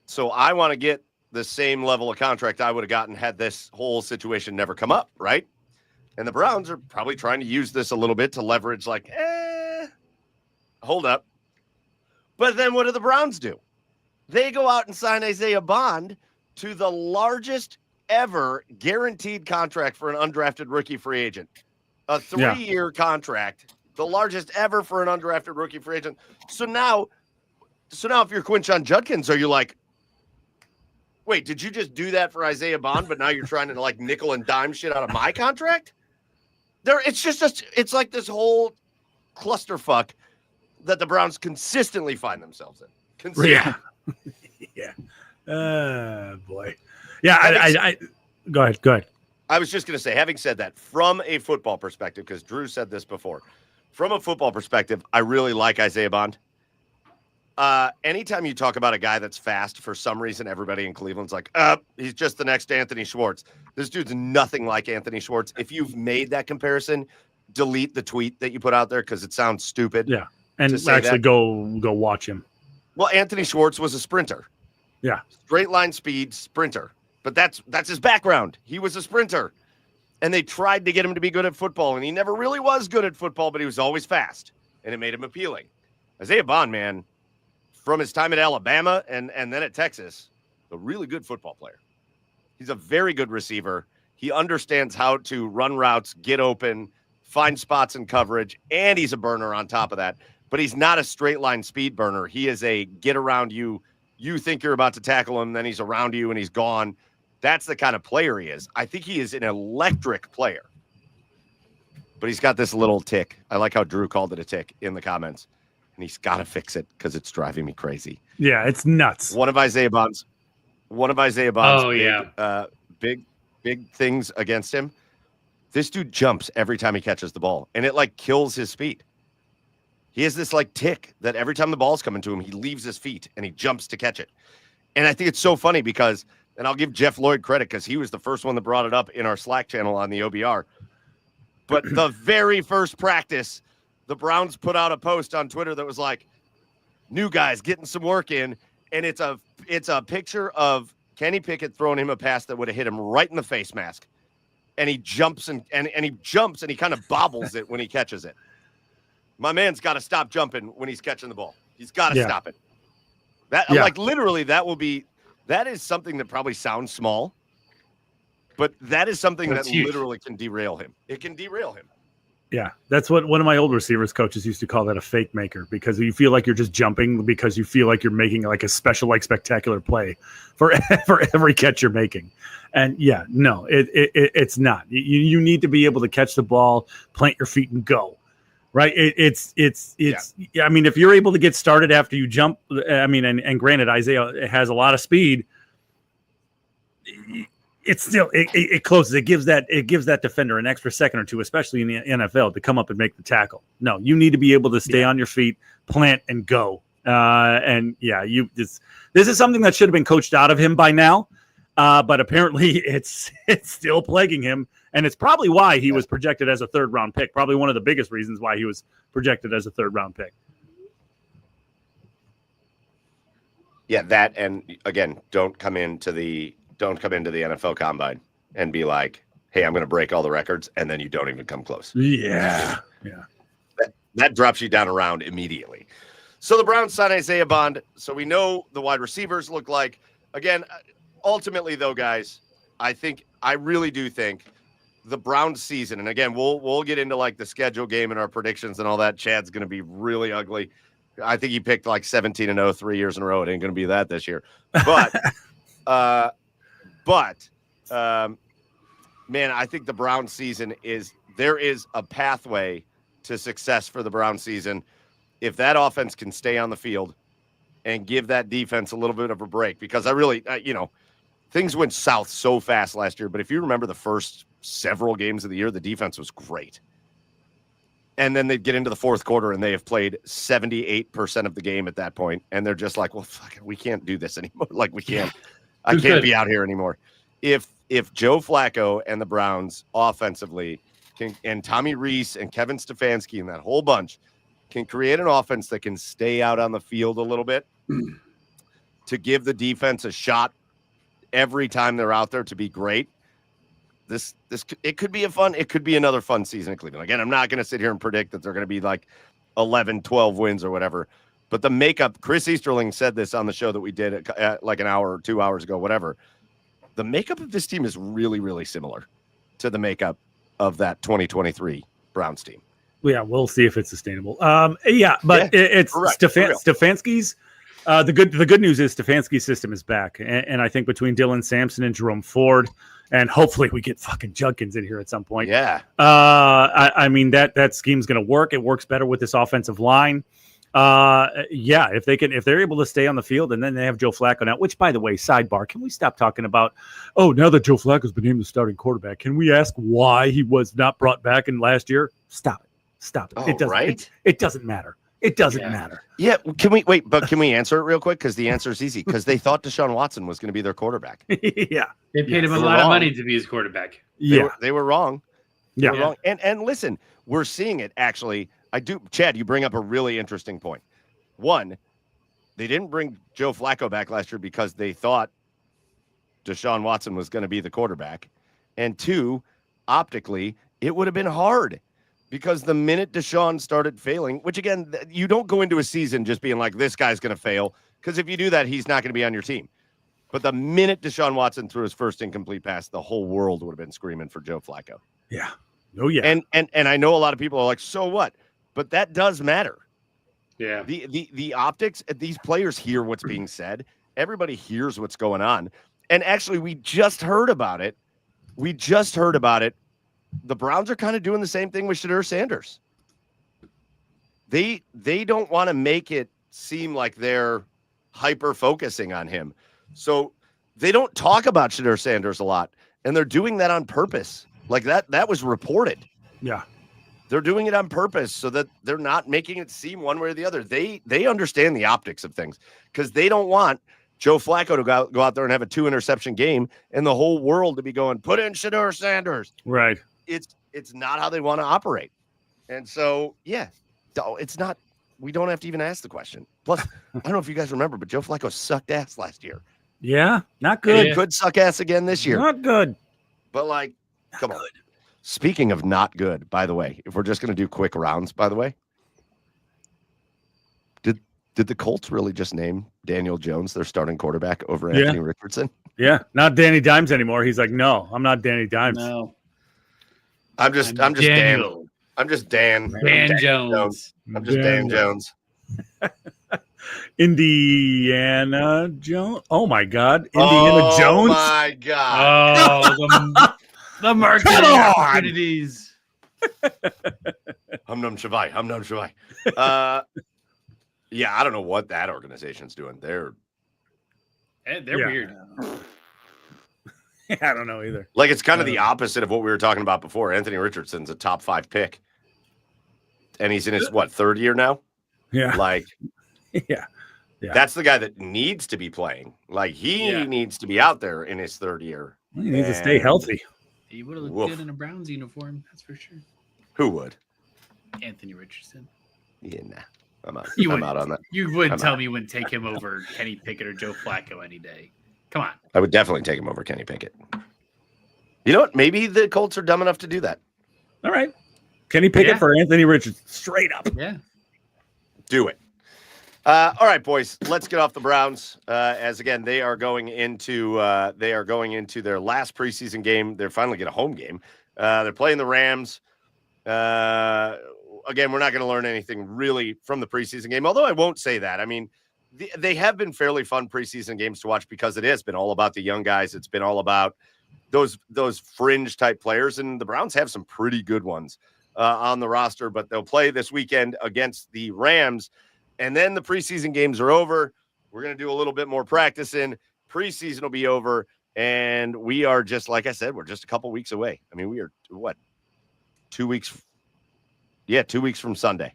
so I want to get the same level of contract I would have gotten had this whole situation never come up, right? And the Browns are probably trying to use this a little bit to leverage, like, hold up. But then what do the Browns do? They go out and sign Isaiah Bond to the largest ever guaranteed contract for an undrafted rookie free agent. A 3-year contract, the largest ever for an undrafted rookie free agent. So now if you're Quinshon Judkins, are you like, wait, did you just do that for Isaiah Bond, but now you're trying to like nickel and dime shit out of my contract? It's like this whole clusterfuck that the Browns consistently find themselves in. Yeah. Boy. Yeah. I go ahead. I was just going to say, having said that, from a football perspective, because Drew said this before, from a football perspective, I really like Isaiah Bond. Anytime you talk about a guy that's fast, for some reason, everybody in Cleveland's like, he's just the next Anthony Schwartz. This dude's nothing like Anthony Schwartz. If you've made that comparison, delete the tweet that you put out there because it sounds stupid. Yeah, and actually go watch him. Well, Anthony Schwartz was a sprinter. Yeah, straight line speed sprinter. But that's his background. He was a sprinter. And they tried to get him to be good at football, and he never really was good at football, but he was always fast, and it made him appealing. Isaiah Bond, man, from his time at Alabama and then at Texas, a really good football player. He's a very good receiver. He understands how to run routes, get open, find spots in coverage, and he's a burner on top of that. But he's not a straight line speed burner. He is a get around you. You think you're about to tackle him, then he's around you and he's gone. That's the kind of player he is. I think he is an electric player. But he's got this little tick. I like how Drew called it a tick in the comments. And he's got to fix it because it's driving me crazy. Yeah, it's nuts. One of Isaiah Bond's big things against him. This dude jumps every time he catches the ball, and it like kills his speed. He has this like tick that every time the ball's coming to him, he leaves his feet and he jumps to catch it. And I think it's so funny because, and I'll give Jeff Lloyd credit because he was the first one that brought it up in our Slack channel on the OBR. But the very first practice, the Browns put out a post on Twitter that was like, new guys getting some work in. And it's a picture of Kenny Pickett throwing him a pass that would have hit him right in the face mask. And he jumps and he kind of bobbles it when he catches it. My man's got to stop jumping when he's catching the ball. He's got to stop it. Like literally that is something that probably sounds small, but that is something that literally can derail him. It can derail him. Yeah, that's what one of my old receivers coaches used to call that, a fake maker, because you feel like you're just jumping because you feel like you're making like a special, like spectacular play for every catch you're making. And yeah, no, it's not. You need to be able to catch the ball, plant your feet, and go. Right? Yeah. I mean, if you're able to get started after you jump, I mean, and granted, Isaiah has a lot of speed. It's still it closes. It gives that defender an extra second or two, especially in the NFL, to come up and make the tackle. No, you need to be able to stay on your feet, plant, and go. And yeah, this is something that should have been coached out of him by now, but apparently it's still plaguing him, and it's probably why he was projected as a third-round pick. Probably one of the biggest reasons why he was projected as a third-round pick. Yeah, that, and again, don't come into the NFL Combine and be like, hey, I'm going to break all the records, and then you don't even come close. Yeah. That drops you down around immediately. So the Browns sign Isaiah Bond, so we know the wide receivers look like. Again, ultimately, though, guys, I really do think the Browns season, and again, we'll get into like the schedule game and our predictions and all that. Chad's going to be really ugly. I think he picked like 17-0 3 years in a row. It ain't going to be that this year. But man, I think the Browns season there is a pathway to success for the Browns season if that offense can stay on the field and give that defense a little bit of a break. Because I really, things went south so fast last year. But if you remember the first several games of the year, the defense was great. And then they'd get into the fourth quarter and they have played 78% of the game at that point. And they're just like, well, fuck it, we can't do this anymore. Like, we can't. I can't be out here anymore. If Joe Flacco and the Browns offensively and Tommy Reese and Kevin Stefanski and that whole bunch can create an offense that can stay out on the field a little bit to give the defense a shot every time they're out there to be great, it could be it could be another fun season in Cleveland. Again, I'm not going to sit here and predict that they're going to be like 11, 12 wins or whatever. But the makeup, Chris Easterling said this on the show that we did like an hour or 2 hours ago, whatever. The makeup of this team is really, really similar to the makeup of that 2023 Browns team. Yeah, we'll see if it's sustainable. It's Stefanski's. The good news is Stefanski's system is back, and I think between Dylan Sampson and Jerome Ford, and hopefully we get fucking Judkins in here at some point. Yeah. I mean that scheme's going to work. It works better with this offensive line. If they're able to stay on the field, and then they have Joe Flacco now, which, by the way, sidebar, can we stop talking about, now that Joe Flacco's been named the starting quarterback, can we ask why he was not brought back in last year? Stop it. Oh, it doesn't, right? It doesn't matter. It doesn't matter. Yeah. Can we answer it real quick? Because the answer is easy. Because they thought Deshaun Watson was going to be their quarterback. Yeah. They paid him a lot of money to be his quarterback. They were wrong. They were wrong. And listen, we're seeing it actually. Chad, you bring up a really interesting point. One, they didn't bring Joe Flacco back last year because they thought Deshaun Watson was going to be the quarterback. And two, optically, it would have been hard because the minute Deshaun started failing, which again, you don't go into a season just being like, this guy's going to fail. Because if you do that, he's not going to be on your team. But the minute Deshaun Watson threw his first incomplete pass, the whole world would have been screaming for Joe Flacco. Yeah. Oh, yeah. And I know a lot of people are like, so what? But that does matter. Yeah. The optics, these players hear what's being said. Everybody hears what's going on. And actually, we just heard about it. The Browns are kind of doing the same thing with Shedeur Sanders. They don't want to make it seem like they're hyper focusing on him. So they don't talk about Shedeur Sanders a lot. And they're doing that on purpose. Like that was reported. Yeah. They're doing it on purpose so that they're not making it seem one way or the other. They understand the optics of things because they don't want Joe Flacco to go out there and have a 2-interception game and the whole world to be going, put in Shedeur Sanders. Right. It's not how they want to operate. And so, it's not, we don't have to even ask the question. Plus, I don't know if you guys remember, but Joe Flacco sucked ass last year. Yeah, not good. And he could suck ass again this year. Not good. But come on. Speaking of not good, by the way, if we're just going to do quick rounds, by the way, did the Colts really just name Daniel Jones their starting quarterback over Anthony Richardson? Yeah, not Danny Dimes anymore. He's like, no, I'm not Danny Dimes. No, I'm just Daniel. I'm just Dan. Dan Jones. I'm just Dan Jones. Indiana Jones. Oh my God, Indiana Jones. Oh my God. Oh, the marketing opportunities. Hum Shivai. Yeah, I don't know what that organization's doing. They're weird. I don't know either. like, it's kind of the opposite of what we were talking about before. Anthony Richardson's a top 5 pick, and he's in his third year now. Yeah, like, yeah. That's the guy that needs to be playing. Like, he needs to be out there in his third year. He needs to stay healthy. He would have looked good in a Browns uniform. That's for sure. Who would? Anthony Richardson. Yeah, nah. I'm out. I'm out on that. You wouldn't tell me you wouldn't take him over Kenny Pickett or Joe Flacco any day. Come on. I would definitely take him over Kenny Pickett. You know what? Maybe the Colts are dumb enough to do that. All right. Kenny Pickett for Anthony Richardson. Straight up. Yeah. Do it. All right, boys. Let's get off the Browns. As again, they are going into their last preseason game. They're finally get a home game. They're playing the Rams. Again, we're not going to learn anything really from the preseason game, although I won't say that. I mean, they have been fairly fun preseason games to watch because it has been all about the young guys. It's been all about those fringe type players, and the Browns have some pretty good ones on the roster, but they'll play this weekend against the Rams, and then the preseason games are over. We're going to do a little bit more practicing. Preseason will be over, and we are just, like I said, we're just a couple weeks away. I mean, we are, 2 weeks? Yeah, 2 weeks from Sunday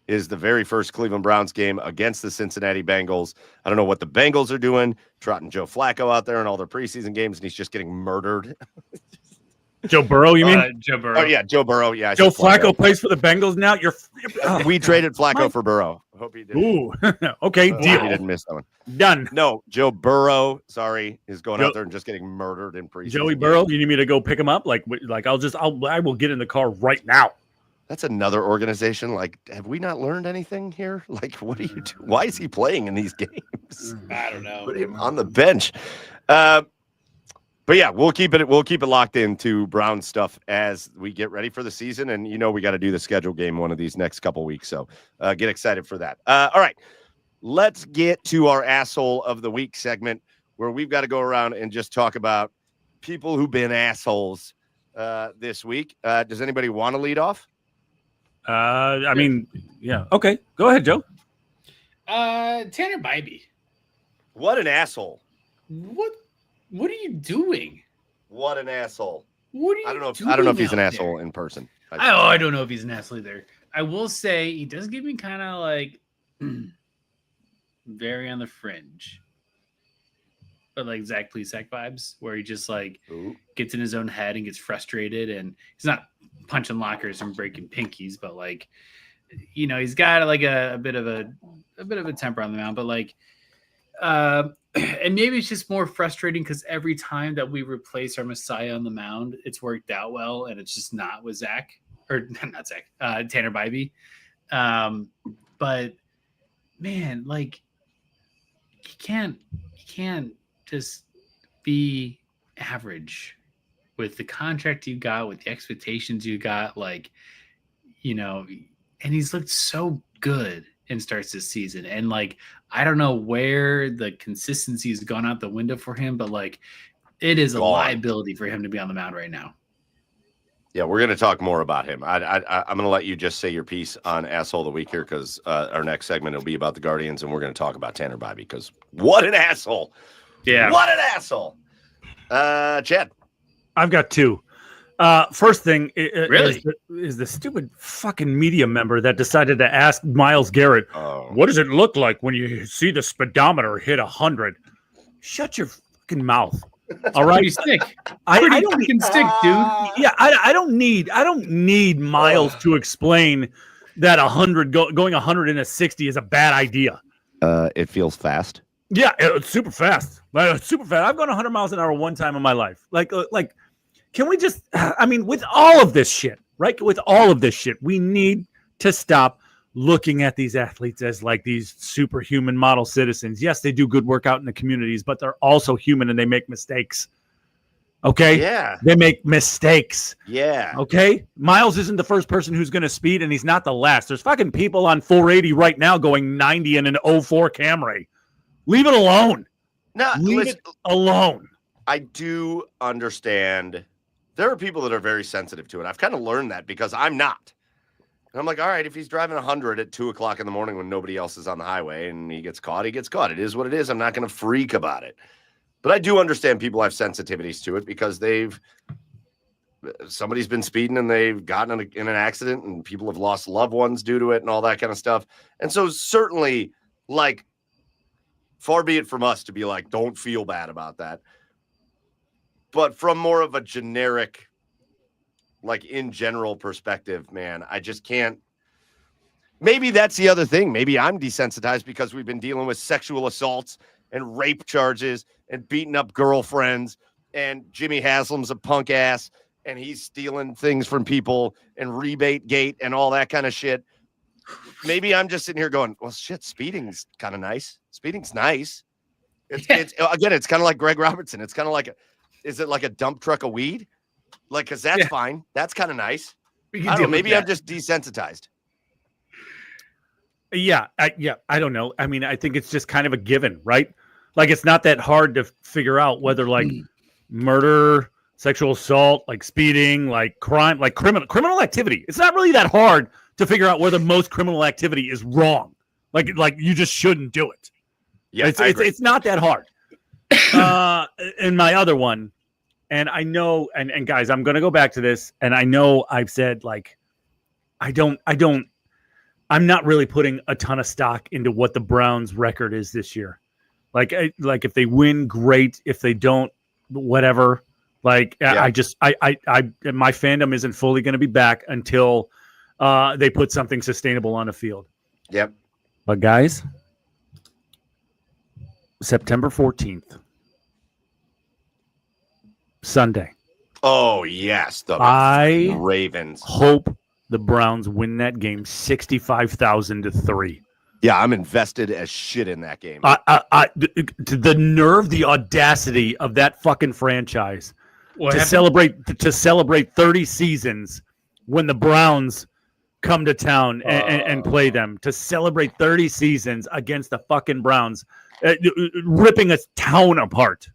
is the very first Cleveland Browns game against the Cincinnati Bengals. I don't know what the Bengals are doing, trotting Joe Flacco out there in all their preseason games, and he's just getting murdered. Joe Burrow, you mean? Joe Burrow. Oh, yeah, Joe Burrow. Yeah, Joe Flacco plays for the Bengals now? We traded Flacco for Burrow. Hope he did. Ooh, okay, deal. He didn't miss that one. Done. No, Joe Burrow, is going out there and just getting murdered in preseason. Joey Burrow, you need me to go pick him up? I will get in the car right now. That's another organization. Like, have we not learned anything here? Like, what do you do? Why is he playing in these games? I don't know. Put him on the bench. But yeah, we'll keep it locked into Brown stuff as we get ready for the season. And we got to do the schedule game one of these next couple weeks. So get excited for that. All right, let's get to our asshole of the week segment where we've got to go around and just talk about people who've been assholes this week. Does anybody want to lead off? I mean, yeah. Okay, go ahead, Joe. Tanner Bybee. What an asshole. What are you doing? What an asshole. What are you I don't know if he's an asshole there? in person. I don't know if he's an asshole either. I will say he does give me kind of like very on the fringe. But like Zach Plesac vibes, where he just like gets in his own head and gets frustrated, and he's not punching lockers and breaking pinkies, but like, he's got like a bit of a temper on the mound, but like, and maybe it's just more frustrating because every time that we replace our Messiah on the mound, it's worked out well, and it's just not with Zach or not Zach, Tanner Bybee. But man, like, you can't just be average with the contract you got, with the expectations you got, like, and he's looked so good and starts this season. And like, I don't know where the consistency has gone out the window for him, but like, it is a liability for him to be on the mound right now. Yeah, we're going to talk more about him. I'm going to let you just say your piece on asshole of the week here, because our next segment will be about the Guardians, and we're going to talk about Tanner Bybee, because what an asshole. Yeah. What an asshole. Chad. I've got two. First thing really is the stupid fucking media member that decided to ask Myles Garrett, what does it look like when you see the speedometer hit 100? Shut your fucking mouth. All right, stick. I don't stick, dude. Yeah, I don't need Myles to explain that 100 going 100 in a 60 is a bad idea. It feels fast. Yeah, it's super fast. Super fast. I've gone 100 miles an hour one time in my life. Like, can we just? I mean, with all of this shit, right? With all of this shit, we need to stop looking at these athletes as like these superhuman model citizens. Yes, they do good work out in the communities, but they're also human and they make mistakes. Okay. Yeah. They make mistakes. Yeah. Okay. Miles isn't the first person who's going to speed, and he's not the last. There's fucking people on 480 right now going 90 in an 04 Camry. Leave it alone. No, Leave it alone. I do understand. There are people that are very sensitive to it. I've kind of learned that because I'm not. And I'm like, all right, if he's driving 100 at 2 o'clock in the morning when nobody else is on the highway and he gets caught, he gets caught. It is what it is. I'm not going to freak about it. But I do understand people have sensitivities to it because somebody's been speeding and they've gotten in an accident and people have lost loved ones due to it and all that kind of stuff. And so certainly, like, far be it from us to be like, don't feel bad about that. But from more of a generic, like in general perspective, man, I just can't. Maybe that's the other thing. Maybe I'm desensitized because we've been dealing with sexual assaults and rape charges and beating up girlfriends. And Jimmy Haslam's a punk ass and he's stealing things from people and rebate gate and all that kind of shit. Maybe I'm just sitting here going, well, shit, speeding's kind of nice. Speeding's nice. It's kind of like Greg Robertson. It's kind of like, is it like a dump truck of weed? Like, because that's fine. That's kind of nice. I don't know. Maybe I'm just desensitized. Yeah. I don't know. I mean, I think it's just kind of a given, right? Like, it's not that hard to figure out whether like murder, sexual assault, like speeding, like crime, like criminal activity. It's not really that hard to figure out whether most criminal activity is wrong. Like you just shouldn't do it. Yeah, it's not that hard. And my other one, and I know, and guys, I'm going to go back to this, and I know I've said like, I'm not really putting a ton of stock into what the Browns' record is this year. Like if they win, great. If they don't, whatever. Like I my fandom isn't fully going to be back until they put something sustainable on the field. Yep. But guys, September 14th, Sunday. Oh yes, I Ravens. Hope the Browns win that game 65,000-3. Yeah, I'm invested as shit in that game. The nerve, the audacity of that fucking franchise to celebrate 30 seasons when the Browns come to town and play them, to celebrate 30 seasons against the fucking Browns, ripping a town apart.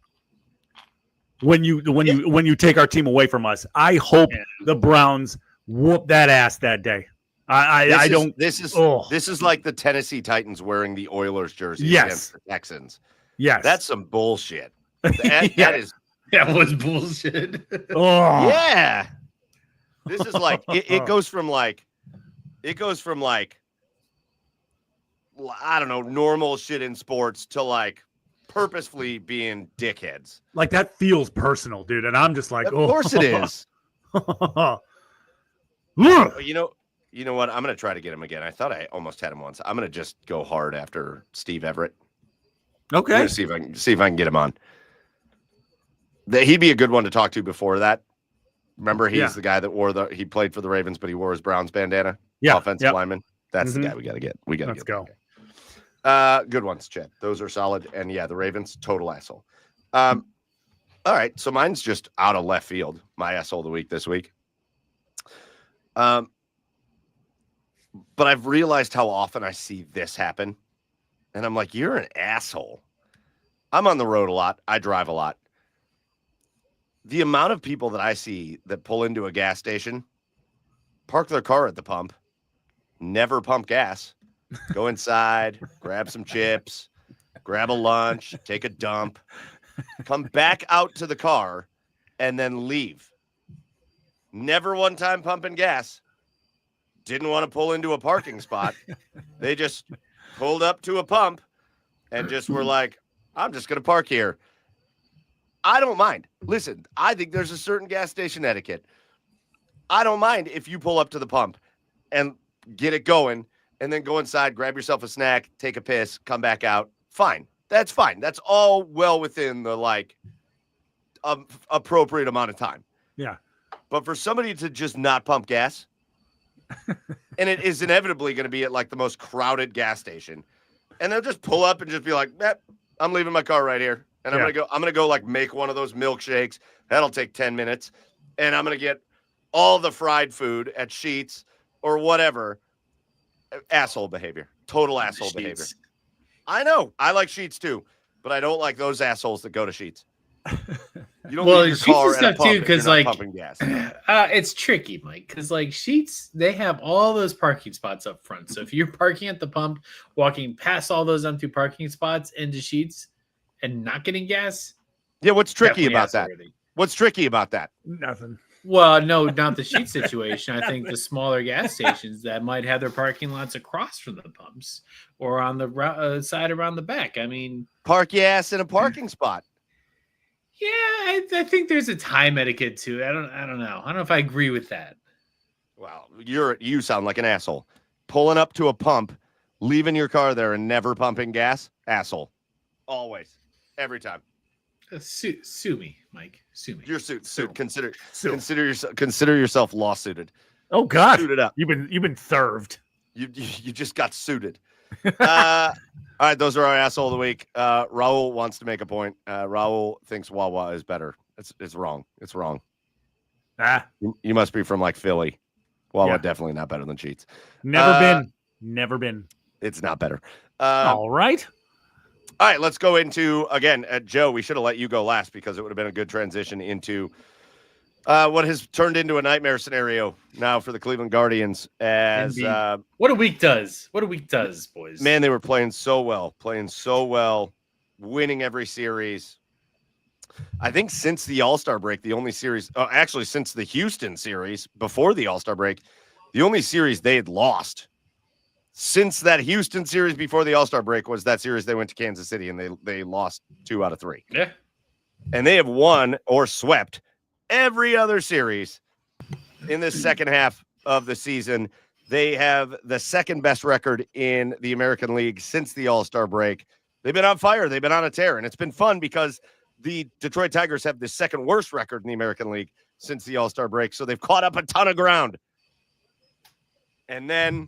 When you take our team away from us, I hope the Browns whoop that ass that day. This is like the Tennessee Titans wearing the Oilers jersey against the Texans. Yes, that's some bullshit. That was bullshit. Yeah, this is like it goes from like I don't know, normal shit in sports to like purposefully being dickheads. Like that feels personal, dude, and I'm just like, of course it is. You know what? I'm going to try to get him again. I thought I almost had him once. I'm going to just go hard after Steve Everett. Okay. See if I can get him on. He'd be a good one to talk to before that. Remember, he's the guy that he played for the Ravens, but he wore his Browns bandana. Yeah. Offensive lineman. That's the guy we got to get. Let's go. Good ones, Chad. Those are solid. And yeah, the Ravens, total asshole. All right. So mine's just out of left field. My asshole of the week this week. But I've realized how often I see this happen. And I'm like, you're an asshole. I'm on the road a lot. I drive a lot. The amount of people that I see that pull into a gas station, park their car at the pump, never pump gas, go inside, grab some chips, grab a lunch, take a dump, come back out to the car, and then leave. Never one time pumping gas. Didn't want to pull into a parking spot. They just pulled up to a pump and just were like, I'm just going to park here. I don't mind. Listen, I think there's a certain gas station etiquette. I don't mind if you pull up to the pump and get it going and then go inside, grab yourself a snack, take a piss, come back out. Fine. That's fine. That's all well within the like appropriate amount of time. Yeah. But for somebody to just not pump gas, and it is inevitably going to be at like the most crowded gas station, and they'll just pull up and just be like, I'm leaving my car right here. And I'm gonna go like make one of those milkshakes. That'll take 10 minutes. And I'm gonna get all the fried food at Sheetz or whatever. Asshole behavior. Total asshole behavior. I know. I like Sheetz too, but I don't like those assholes that go to Sheetz. You don't leave your car at a pump if you're not pumping gas. It's tricky, Mike, because like Sheetz, they have all those parking spots up front. So if you're parking at the pump, walking past all those empty parking spots into Sheetz and not getting gas, yeah, what's tricky about that? What's tricky about that? Nothing. Well, no, not the Sheetz situation. I think the smaller gas stations that might have their parking lots across from the pumps or on the side around the back. I mean, park your ass in a parking spot. Yeah, I think there's a time etiquette to it. I don't know. I don't know if I agree with that. Well, you sound like an asshole. Pulling up to a pump, leaving your car there and never pumping gas, asshole. Always. Every time. Sue me, Mike. Sue me. You're sued. Consider yourself lawsuited. Oh God. Suited up. You've been served. You just got suited. All right, those are our asshole of the week. Raul wants to make a point. Raul thinks Wawa is better. It's wrong. It's wrong. You must be from like Philly. Wawa definitely not better than Sheetz. Never been. It's not better. All right. All right, let's go into, again, Joe, we should have let you go last because it would have been a good transition into what has turned into a nightmare scenario now for the Cleveland Guardians. As what a week does. What a week does, boys. Man, they were playing so well, winning every series. I think since the All-Star break, the only series, actually since the Houston series before the All-Star break, the only series they had lost since that Houston series before the All-Star break was that series they went to Kansas City and they lost 2 out of 3. Yeah. And they have won or swept every other series in this second half of the season. They have the second best record in the American League since the All-Star break. They've been on fire. They've been on a tear. And it's been fun because the Detroit Tigers have the second worst record in the American League since the All-Star break. So they've caught up a ton of ground. And then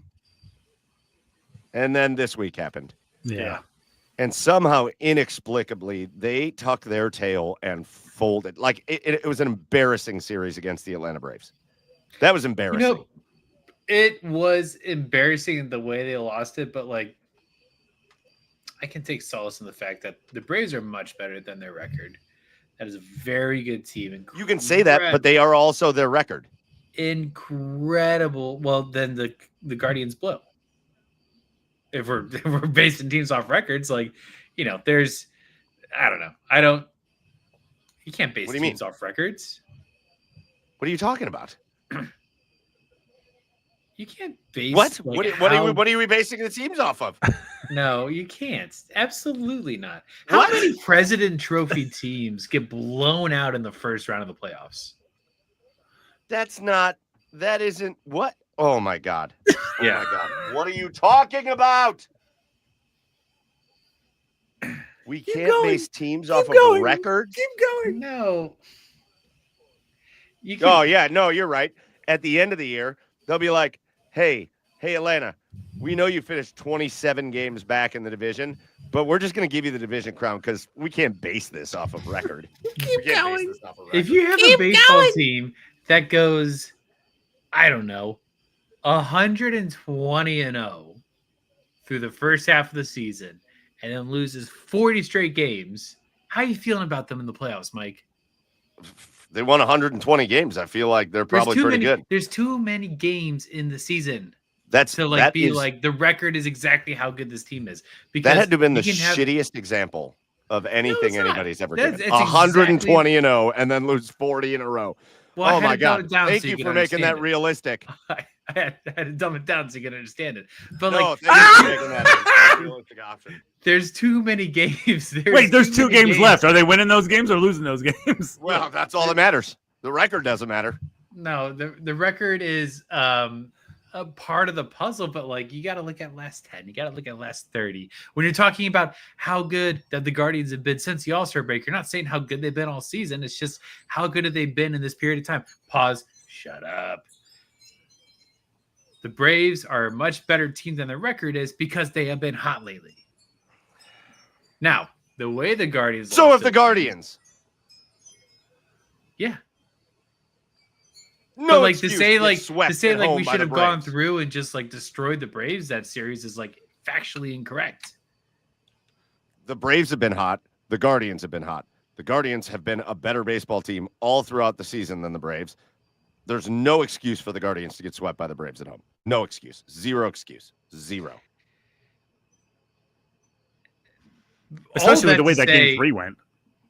this week happened. Yeah. And somehow, inexplicably, they tucked their tail and folded. Like, it was an embarrassing series against the Atlanta Braves. That was embarrassing. It was embarrassing in the way they lost it, but, like, I can take solace in the fact that the Braves are much better than their record. That is a very good team. You can say that, but they are also their record. Incredible. Well, then the Guardians blow. If we're basing teams off records, like, there's, I don't know. You can't base teams off records. What are you talking about? You can't base what? Like, what are we basing the teams off of? No, you can't. Absolutely not. How many President Trophy teams get blown out in the first round of the playoffs? That isn't what? Oh my God. Yeah. Oh my God. What are you talking about? We can't base teams off of records. Keep going. No. Oh yeah, no, you're right. At the end of the year, they'll be like, hey, Atlanta, we know you finished 27 games back in the division, but we're just going to give you the division crown because we can't base this off of record. Keep going. If you have a baseball team that goes, I don't know, 120-0 through the first half of the season and then loses 40 straight games, how are you feeling about them in the playoffs, Mike? They won 120 games. I feel like they're probably pretty good. There's too many games in the season. Like the record is exactly how good this team is. Because that had to have been the shittiest example of anything anybody's ever given. 120-0 and then lose 40 in a row. Well, oh my God! Thank you for making that realistic. I had to dumb it down so you can understand it. But thank you for making that a realistic option. There's too many games. There's 2 games left. Are they winning those games or losing those games? Well, that's all that matters. The record doesn't matter. No, the record is a part of the puzzle, but like you got to look at last 10, you got to look at last 30. When you're talking about how good that the Guardians have been since the All-Star break, you're not saying how good they've been all season. It's just how good have they been in this period of time. Pause. Shut up. The Braves are a much better team than their record is because they have been hot lately. Now, the way the Guardians. So lost if the to Guardians. yeah. No But like excuse to say get swept at we home by should the have gone Braves. through and just like destroyed the Braves that series is like factually incorrect. The Braves have been hot. The Guardians have been hot. The Guardians have been a better baseball team all throughout the season than the Braves. There's no excuse for the Guardians to get swept by the Braves at home. No excuse. Zero excuse. Zero. Especially with the way to that say, game 3 went.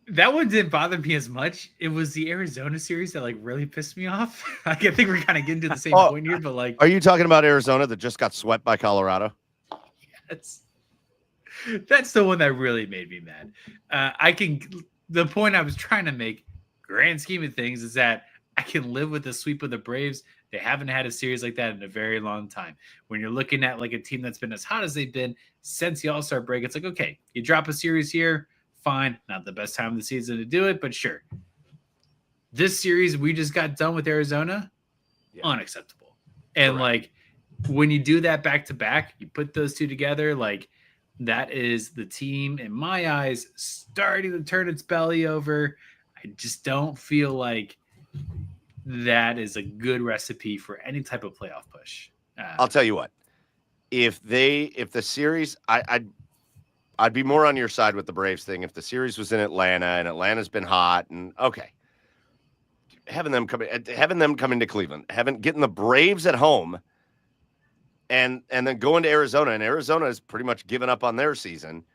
That one didn't bother me as much. It was the Arizona series that like really pissed me off. Like, I think we're kind of getting to the same point here, but like, Are you talking about Arizona that just got swept by Colorado? That's the one that really made me mad. The point I was trying to make, grand scheme of things, is that I can live with the sweep of the Braves. They haven't had a series like that in a very long time. When you're looking at like a team that's been as hot as they've been since the All-Star break, it's like, okay, you drop a series here, fine. Not the best time of the season to do it, but sure. This series we just got done with Arizona, unacceptable. And like when you do that back to back, you put those two together, like that is the team in my eyes starting to turn its belly over. I just don't feel like that is a good recipe for any type of playoff push. I'll tell you what, if the series, I'd be more on your side with the Braves thing if the series was in Atlanta and Atlanta's been hot and okay, having them come into Cleveland, getting the Braves at home, and then going to Arizona, and Arizona has pretty much given up on their season.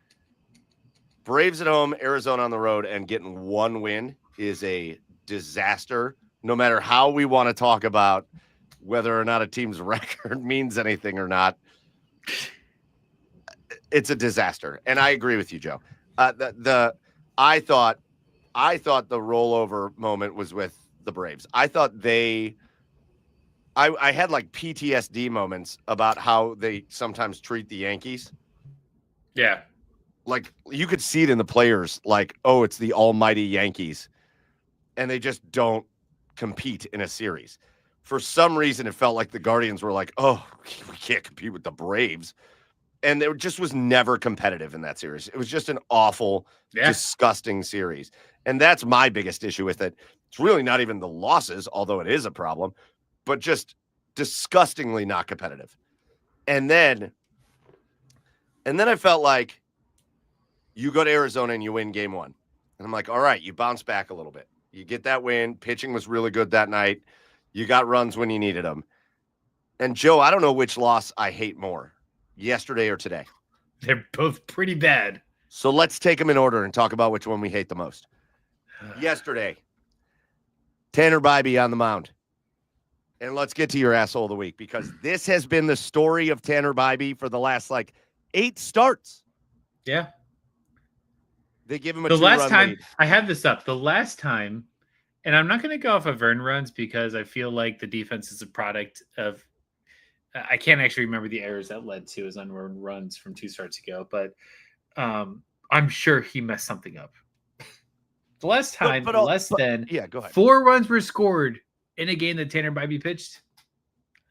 Braves at home, Arizona on the road, and getting one win is a disaster. No matter how we want to talk about whether or not a team's record means anything or not, it's a disaster. And I agree with you, Joe. I thought the rollover moment was with the Braves. I thought I had like PTSD moments about how they sometimes treat the Yankees. Yeah. Like you could see it in the players, like, oh, it's the almighty Yankees. And they just don't compete in a series. For some reason, it felt like the Guardians were like, oh, we can't compete with the Braves. And it just was never competitive in that series. It was just an awful, disgusting series. And that's my biggest issue with it. It's really not even the losses, although it is a problem, but just disgustingly not competitive. And then I felt like you go to Arizona and you win game 1. And I'm like, all right, you bounce back a little bit. You get that win. Pitching was really good that night. You got runs when you needed them. And Joe, I don't know which loss I hate more, yesterday or today. They're both pretty bad. So let's take them in order and talk about which one we hate the most. Yesterday, Tanner Bybee on the mound. And let's get to your asshole of the week, because this has been the story of Tanner Bybee for the last 8 starts. Yeah. They give him a the last two-run time lead. I have this up. The last time, and I'm not going to go off of earned runs because I feel like the defense is a product of. I can't actually remember the errors that led to his unearned runs from 2 starts ago, but I'm sure he messed something up. The last time, go ahead. 4 runs were scored in a game that Tanner Bybee pitched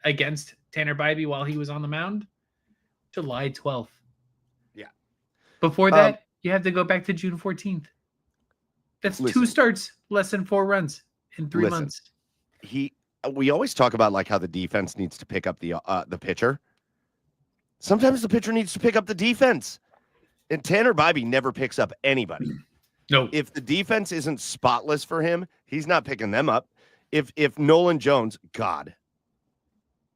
against Tanner Bybee while he was on the mound, July 12th. Yeah. Before that, you have to go back to June 14th. That's 2 starts, less than 4 runs in 3 months. We always talk about how the defense needs to pick up the pitcher. Sometimes the pitcher needs to pick up the defense. And Tanner Bybee never picks up anybody. No. If the defense isn't spotless for him, he's not picking them up. If Nolan Jones, God,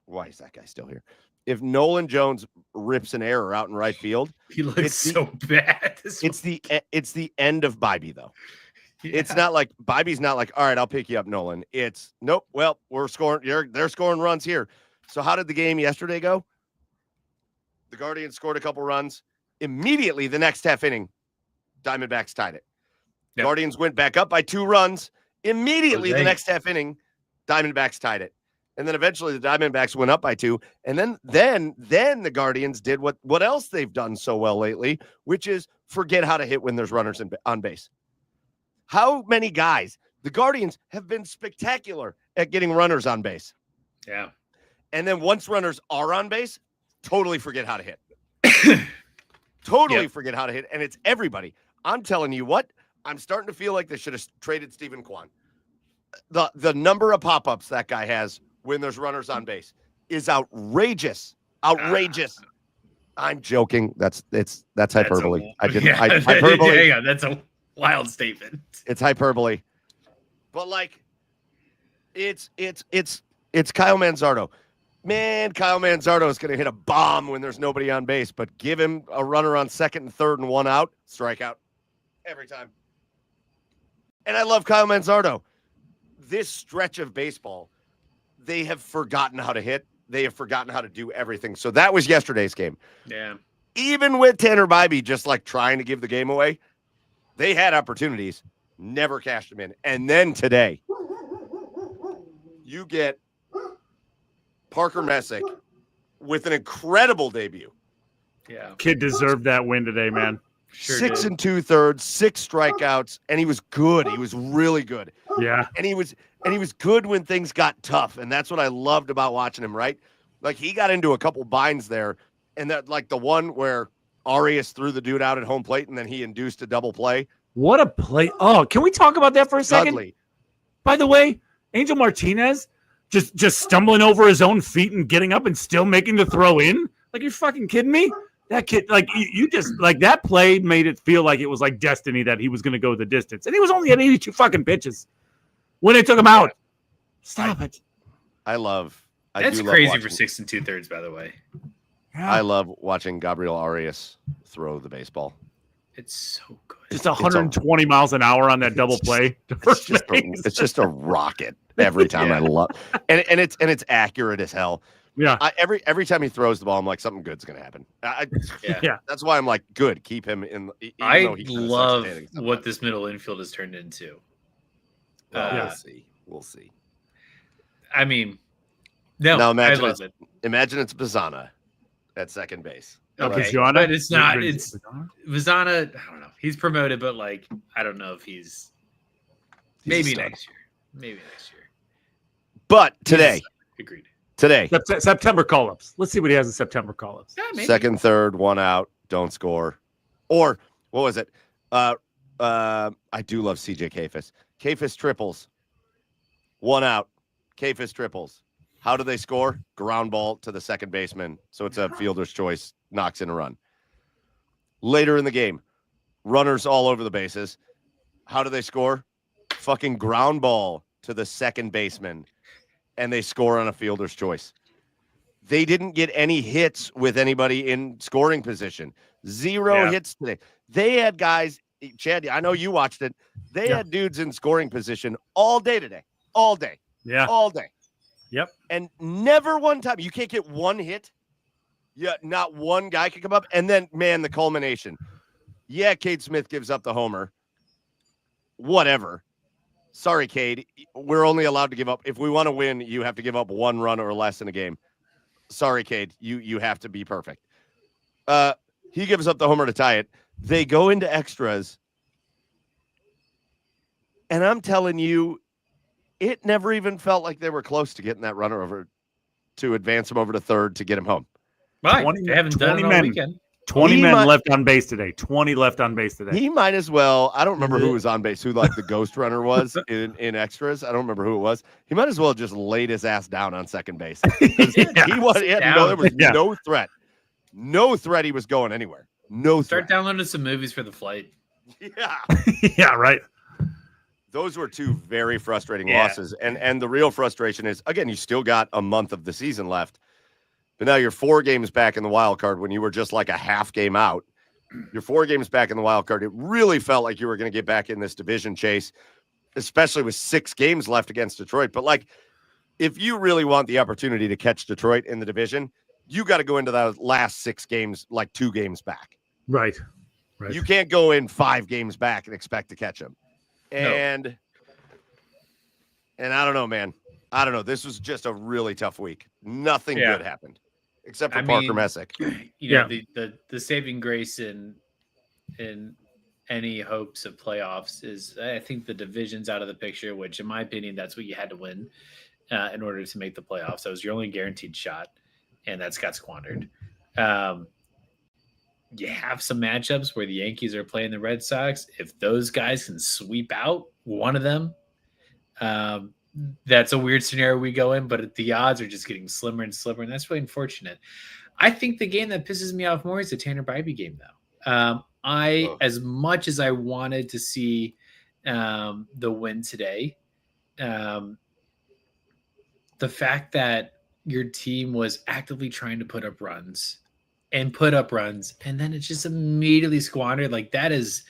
why is that guy still here? If Nolan Jones rips an error out in right field, he looks so bad. It's the end of Bybee, though. Yeah. It's not like Bybee's not like, all right, I'll pick you up, Nolan. It's nope. Well, we're scoring. They're scoring runs here. So how did the game yesterday go? The Guardians scored a couple runs. Immediately, the next half inning, Diamondbacks tied it. Yep. Guardians went back up by 2 runs. Immediately, the next half inning, Diamondbacks tied it. And then eventually the Diamondbacks went up by 2. And then the Guardians did what else they've done so well lately, which is forget how to hit when there's runners on base. How many guys? The Guardians have been spectacular at getting runners on base. Yeah. And then once runners are on base, totally forget how to hit. Forget how to hit. And it's everybody. I'm telling you what, I'm starting to feel like they should have traded Stephen Kwan. The number of pop-ups that guy has when there's runners on base is outrageous. Outrageous. I'm joking. That's hyperbole. Hyperbole. Hang on, that's a wild statement. It's hyperbole. But like it's Kyle Manzardo. Man, Kyle Manzardo is going to hit a bomb when there's nobody on base, but give him a runner on second and third and one out, strikeout every time. And I love Kyle Manzardo. This stretch of baseball, they have forgotten how to hit. They have forgotten how to do everything. So that was yesterday's game. Yeah. Even with Tanner Bybee just like trying to give the game away, they had opportunities, never cashed them in. And then today, you get Parker Messick with an incredible debut. Yeah. Kid deserved that win today, man. Sure 6 did. 2/3, 6 strikeouts, and he was good. He was really good. Yeah. And he was good when things got tough. And that's what I loved about watching him, right? Like he got into a couple binds there. And that like the one where Arias threw the dude out at home plate and then he induced a double play. What a play. Oh, can we talk about that for a second? Dudley. By the way, Angel Martinez just stumbling over his own feet and getting up and still making the throw in? Like, you're fucking kidding me? That kid, like, you just, like, that play made it feel like it was like destiny that he was going to go the distance. And he was only at 82 fucking pitches when they took him out. Stop it. I do That's love crazy watching, for 6 2/3, by the way. Yeah. I love watching Gabriel Arias throw the baseball. It's so good. Just 120 miles an hour on that double play. It's just a rocket every time. Yeah. I love, and it's accurate as hell. Yeah. Every time he throws the ball, I'm like, something good's gonna happen. Yeah. That's why I'm like, good, keep him in. Even I though he kinda sucks love at hitting what sometimes. this middle infield has turned into. Well, we'll see. I mean, no, Now I imagine love it. Imagine it's Bazana at second base. Okay, Pizarro? but it's not. It's Pizarro? Vizana. I don't know. He's promoted, but like, I don't know if he's a maybe stud. next year. Maybe next year. But today, Agreed. September call-ups. Let's see what he has in September call-ups. Yeah, maybe. second, third, one out, don't score. Or what was it? I do love CJ Kafis. Kafis triples. One out. Kafis triples. How do they score? Ground ball to the second baseman. So it's a fielder's choice, knocks in a run. Later in the game, runners all over the bases. How do they score? Fucking ground ball to the second baseman. And they score on a fielder's choice. They didn't get any hits with anybody in scoring position. Zero hits today. They had guys, Chad, I know you watched it. They had dudes in scoring position all day today. All day. Yeah. All day. Yep. And never one time. You can't get one hit. Yeah, not one guy can come up. And then, man, the culmination. Yeah, Cade Smith gives up the homer. Whatever. Sorry, Cade. We're only allowed to give up. If we want to win, you have to give up one run or less in a game. Sorry, Cade. You have to be perfect. He gives up the homer to tie it. They go into extras. And I'm telling you, it never even felt like they were close to getting that runner over to advance him over to third to get him home. Right. 20 They haven't done it all men. weekend. 20 men left on base today. 20 left on base today. He might as well. I don't remember who was on base, who like the ghost runner was in extras. I don't remember who it was. He might as well just laid his ass down on second base. There was no threat. No threat he was going anywhere. No threat. Start downloading some movies for the flight. Yeah. Yeah, right. Those were two very frustrating losses. And the real frustration is, again, you still got a month of the season left. But now you're 4 games back in the wild card when you were just like a half game out. You're 4 games back in the wild card. It really felt like you were going to get back in this division chase, especially with 6 games left against Detroit. But like, if you really want the opportunity to catch Detroit in the division, you got to go into those last 6 games, like 2 games back. Right. You can't go in 5 games back and expect to catch them. And I don't know, man. I don't know. This was just a really tough week. Nothing good happened except for Parker Messick. You know, the saving grace in any hopes of playoffs is, I think, the division's out of the picture, which in my opinion, that's what you had to win in order to make the playoffs. That was your only guaranteed shot, and that's got squandered. you have some matchups where the Yankees are playing the Red Sox. If those guys can sweep out one of them, that's a weird scenario we go in, but the odds are just getting slimmer and slimmer, and that's really unfortunate. I think the game that pisses me off more is the Tanner Bybee game, though. As much as I wanted to see the win today, the fact that your team was actively trying to put up runs, and then it's just immediately squandered. Like, that is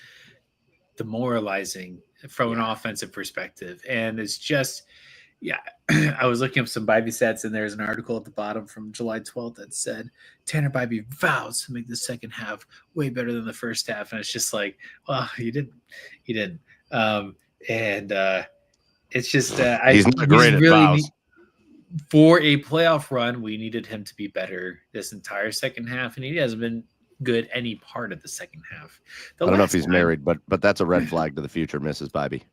demoralizing from an offensive perspective. And it's just, I was looking up some Bybee stats, and there's an article at the bottom from July 12th that said Tanner Bybee vows to make the second half way better than the first half. And it's just like, well, you didn't. It's just, he's not great at vows. For a playoff run, we needed him to be better this entire second half, and he hasn't been good any part of the second half. I don't know if he's married, but that's a red flag to the future, Mrs. Bybee.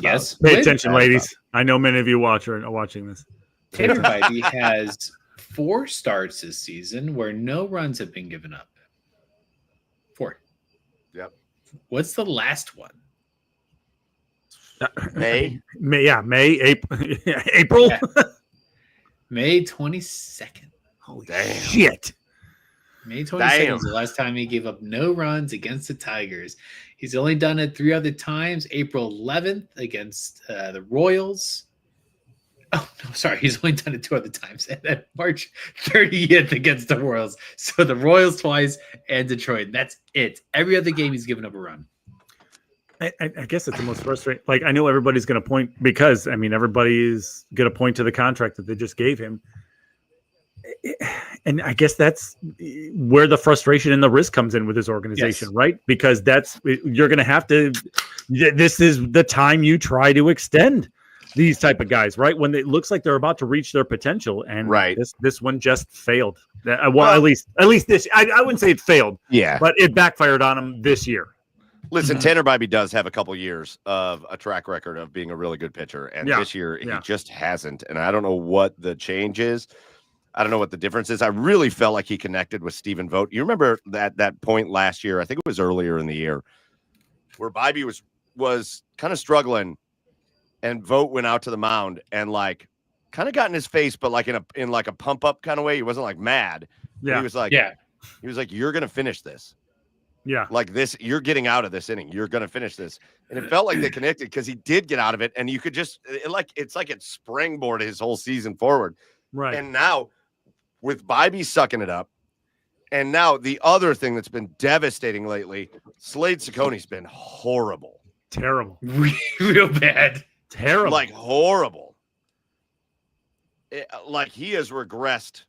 Yes. Pay attention, ladies. I know many of you are watching this. Tanner Bybee has 4 starts this season where no runs have been given up. 4. Yep. What's the last one? May, April. Yeah. May 22nd. Holy shit. May 22nd was the last time he gave up no runs against the Tigers. He's only done it 3 other times. April 11th against the Royals. Oh, no, sorry. He's only done it 2 other times. And then March 30th against the Royals. So the Royals twice and Detroit. That's it. Every other game he's given up a run. I guess it's the most frustrating. Like, I know everybody's going to point because, everybody's going to point to the contract that they just gave him. And I guess that's where the frustration and the risk comes in with this organization, right? Because you're going to have to, this is the time you try to extend these type of guys, right? When it looks like they're about to reach their potential. And this one just failed. Well, at least this, I wouldn't say it failed. Yeah. But it backfired on him this year. Listen, Tanner Bybee does have a couple years of a track record of being a really good pitcher. And this year he just hasn't. And I don't know what the change is. I don't know what the difference is. I really felt like he connected with Stephen Vogt. You remember that point last year, I think it was earlier in the year, where Bybee was kind of struggling and Vogt went out to the mound and like kind of got in his face, but like in like a pump up kind of way. He wasn't like mad. Yeah. He was like, you're going to finish this. Yeah. Like this, you're getting out of this inning. You're going to finish this. And it felt like they connected because he did get out of it. And you could just it's like it springboarded his whole season forward. Right. And now with Bybee sucking it up, and now the other thing that's been devastating lately, Slade Ciccone's been horrible. Terrible. Real bad. Terrible. Like horrible. Like he has regressed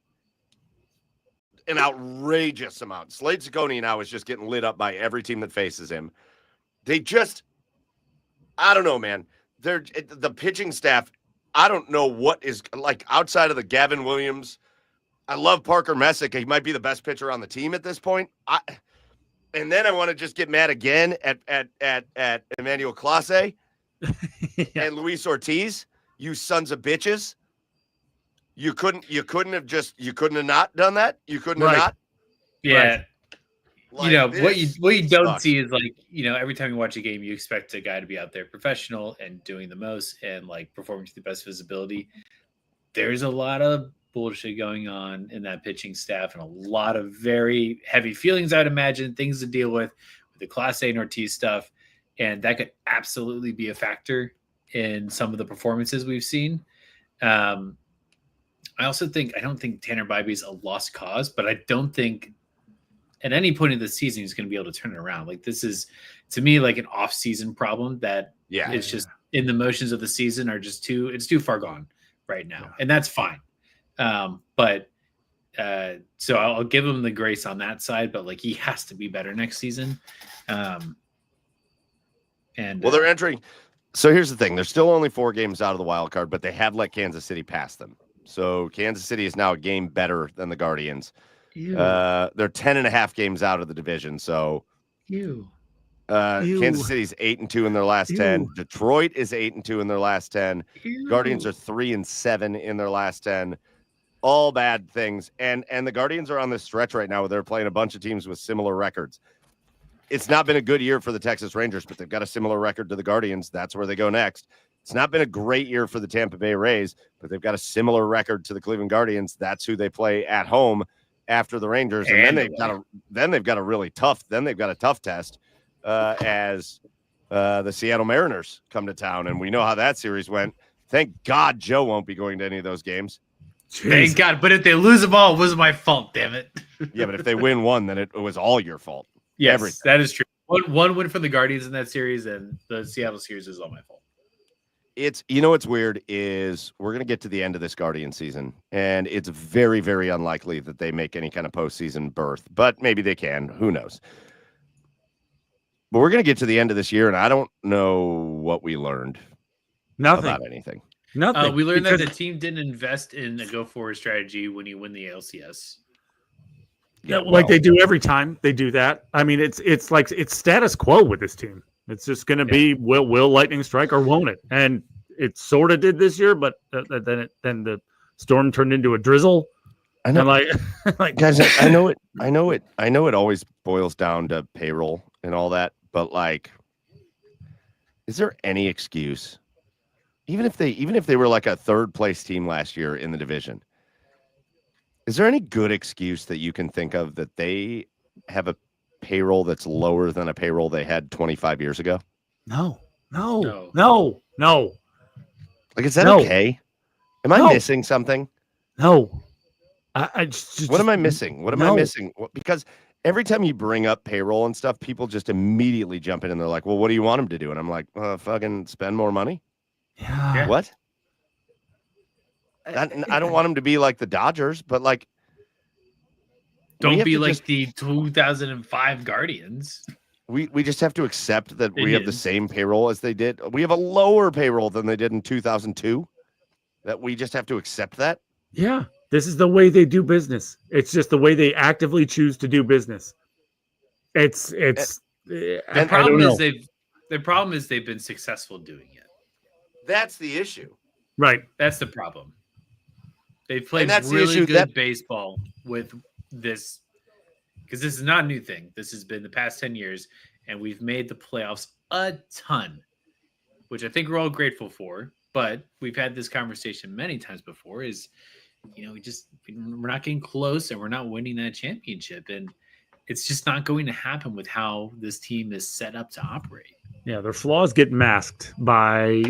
an outrageous amount. Slade Ciccone now is just getting lit up by every team that faces him. They just, I don't know, man. The pitching staff, I don't know what is like outside of the Gavin Williams. I love Parker Messick. He might be the best pitcher on the team at this point. And then I want to just get mad again at Emmanuel Clase and Luis Ortiz. You sons of bitches. You couldn't have not done that. You couldn't have not. Yeah. Like, what you don't see is like, every time you watch a game, you expect a guy to be out there professional and doing the most and like performing to the best visibility. There's a lot of bullshit going on in that pitching staff and a lot of very heavy feelings, I'd imagine, things to deal with the Class A and Ortiz stuff. And that could absolutely be a factor in some of the performances we've seen. I also I don't think Tanner Bybee is a lost cause, but I don't think at any point in the season he's going to be able to turn it around. Like this is, to me, like an off-season problem that it's just in the motions of the season are just it's too far gone right now. And that's fine. So I'll give him the grace on that side, but like he has to be better next season. They're entering. So here's the thing. They're still only 4 games out of the wild card, but they have let Kansas City pass them. So Kansas City is now a game better than the Guardians. They're 10.5 games out of the division. So Kansas City's 8-2 in their last 10. Detroit is 8-2 in their last 10. Guardians are 3-7 in their last 10. All bad things. And the Guardians are on this stretch right now where they're playing a bunch of teams with similar records. It's not been a good year for the Texas Rangers, but they've got a similar record to the Guardians. That's where they go next. It's not been a great year for the Tampa Bay Rays, but they've got a similar record to the Cleveland Guardians. That's who they play at home after the Rangers. And then they've got a tough test as the Seattle Mariners come to town. And we know how that series went. Thank God Joe won't be going to any of those games. Jeez. Thank God. But if they lose them all, it wasn't my fault, damn it. Yeah, but if they win one, then it was all your fault. Yes, everything. That is true. One win for the Guardians in that series, and the Seattle series is all my fault. It's, what's weird is we're going to get to the end of this Guardian season, and it's very, very unlikely that they make any kind of postseason berth, but maybe they can. Who knows? But we're going to get to the end of this year, and I don't know what we learned. Nothing. About anything. Nothing. We learned that the team didn't invest in a go-forward strategy when you win the ALCS. Yeah, like they do every time they do that. I mean, it's like it's status quo with this team. It's just going to be will lightning strike or won't it? And it sort of did this year, but then the storm turned into a drizzle. I know, like guys. I know it. It always boils down to payroll and all that. But like, is there any excuse? Even if they were like a third place team last year in the division, is there any good excuse that you can think of that they have a payroll that's lower than a payroll they had 25 years ago? No. Like, is that okay? Am I missing something? No. I just what am I missing? What am I missing? Because every time you bring up payroll and stuff, people just immediately jump in and they're like, well, what do you want them to do? And I'm like, fucking spend more money. Yeah. What? I don't want them to be like the Dodgers, but like, don't be like the 2005 Guardians. We just have to accept that we have the same payroll as they did. We have a lower payroll than they did in 2002. That we just have to accept that. Yeah, this is the way they do business. It's just the way they actively choose to do business. The problem is they've been successful doing it. That's the issue. Right. That's the problem. They've played really good baseball with this, because this is not a new thing. This has been the past 10 years, and we've made the playoffs a ton, which I think we're all grateful for. But we've had this conversation many times before is, we're not getting close and we're not winning that championship. And it's just not going to happen with how this team is set up to operate. Yeah, their flaws get masked by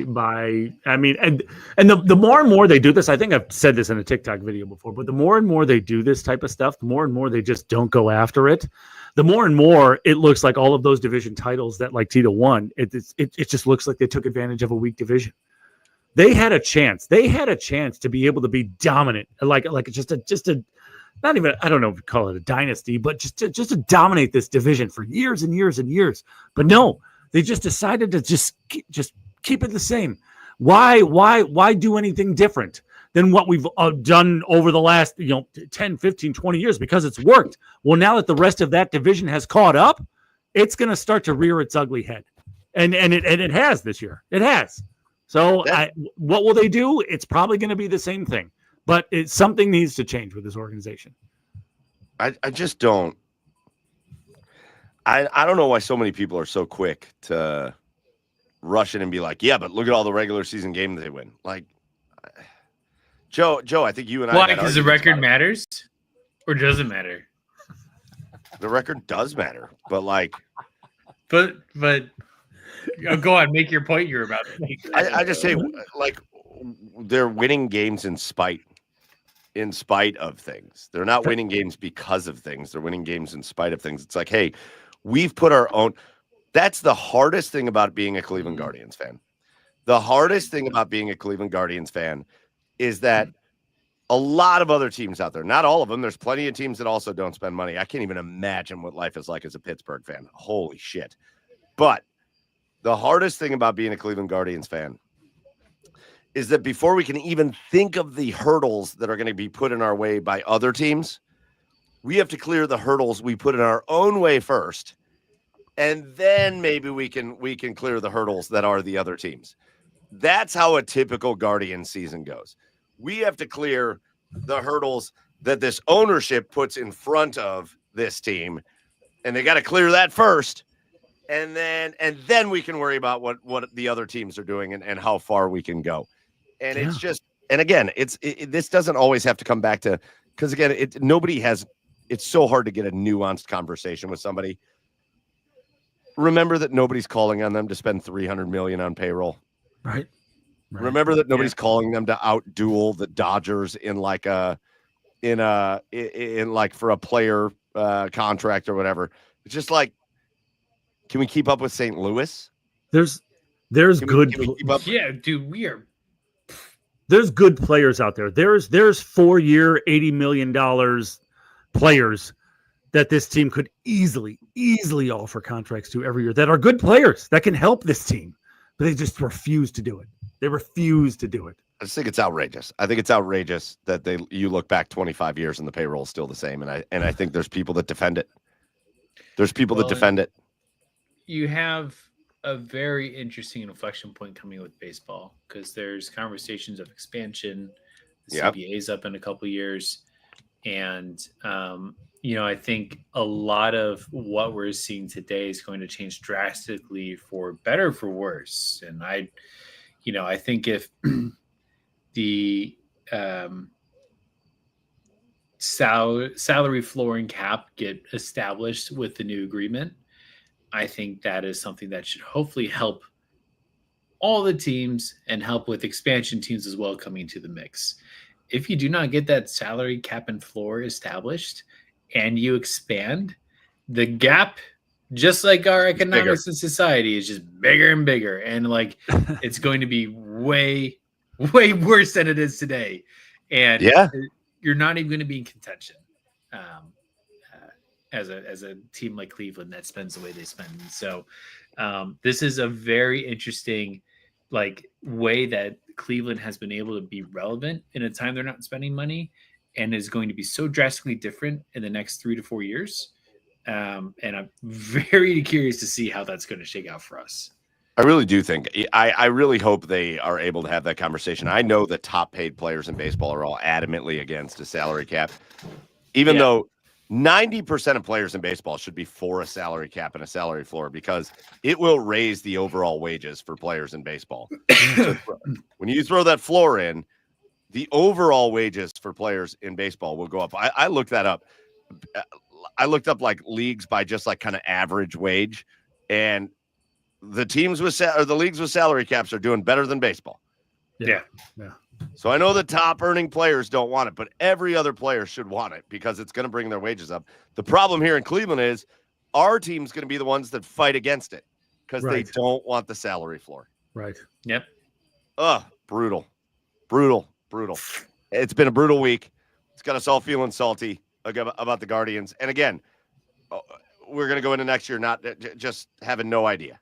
I mean, and the more and more they do this, I think I've said this in a TikTok video before, but the more and more they do this type of stuff, the more and more they just don't go after it. The more and more it looks like all of those division titles that like Tito won, it just looks like they took advantage of a weak division. They had a chance. They had a chance to be able to be dominant, like just a not even, I don't know if you call it a dynasty, but just to dominate this division for years and years and years. But no, they just decided to just keep it the same. Why do anything different than what we've done over the last 10, 15, 20 years? Because it's worked. Well, now that the rest of that division has caught up, it's going to start to rear its ugly head. And it has this year. It has. So what will they do? It's probably going to be the same thing. But something needs to change with this organization. I just don't. I don't know why so many people are so quick to rush in and be like, yeah, but look at all the regular season games they win. Like, Joe, I think you and I. Why? Because the record matters, or doesn't matter? The record does matter, but like, but go on, make your point. You're about to make. I just say, like, they're winning games in spite of things. They're not winning games because of things. They're winning games in spite of things. It's like, hey, we've put our own. That's the hardest thing about being a Cleveland Guardians fan. The hardest thing about being a Cleveland Guardians fan is that a lot of other teams out there, not all of them, there's plenty of teams that also don't spend money. I can't even imagine what life is like as a Pittsburgh fan. Holy shit. But the hardest thing about being a Cleveland Guardians fan is that before we can even think of the hurdles that are going to be put in our way by other teams, we have to clear the hurdles we put in our own way first. And then maybe we can clear the hurdles that are the other teams. That's how a typical Guardian season goes. We have to clear the hurdles that this ownership puts in front of this team, and they got to clear that first, and then we can worry about what the other teams are doing and how far we can go. And it's just, and again, this doesn't always have to come back to, because again, it's so hard to get a nuanced conversation with somebody. Remember that nobody's calling on them to spend $300 million on payroll. Right. Remember that nobody's calling them to outduel the Dodgers in like for a player contract or whatever. It's just like, can we keep up with St. Louis? There's Can good. we keep up? Yeah, dude, we are. There's good players out there. There's 4-year, $80 million players that this team could easily offer contracts to every year that are good players that can help this team, but they just refuse to do it. They refuse to do it. I just think it's outrageous. I think it's outrageous that you look back 25 years and the payroll is still the same. And I think there's people that defend it. There's people that defend it. You have a very interesting inflection point coming with baseball because there's conversations of expansion. The CBA's up in a couple of years. And, I think a lot of what we're seeing today is going to change drastically for better or for worse. And I think if the salary floor and cap get established with the new agreement, I think that is something that should hopefully help all the teams and help with expansion teams as well coming to the mix. If you do not get that salary cap and floor established and you expand, the gap, just like our economics and society, is just bigger and bigger. And like, it's going to be way, way worse than it is today. And you're not even going to be in contention as a team like Cleveland that spends the way they spend. And so this is a very interesting way that Cleveland has been able to be relevant in a time they're not spending money, and is going to be so drastically different in the next 3 to 4 years. And I'm very curious to see how that's going to shake out for us. I really do think, I really hope they are able to have that conversation. I know the top paid players in baseball are all adamantly against a salary cap, even though 90% of players in baseball should be for a salary cap and a salary floor, because it will raise the overall wages for players in baseball. So when you throw that floor in, the overall wages for players in baseball will go up. I looked that up. I looked up like leagues by just like kind of average wage, and the teams with the leagues with salary caps are doing better than baseball. Yeah. So I know the top earning players don't want it, but every other player should want it because it's going to bring their wages up. The problem here in Cleveland is our team's going to be the ones that fight against it because they don't want the salary floor. Right. Yep. Brutal. It's been a brutal week. It's got us all feeling salty about the Guardians. And again, we're going to go into next year not just having no idea.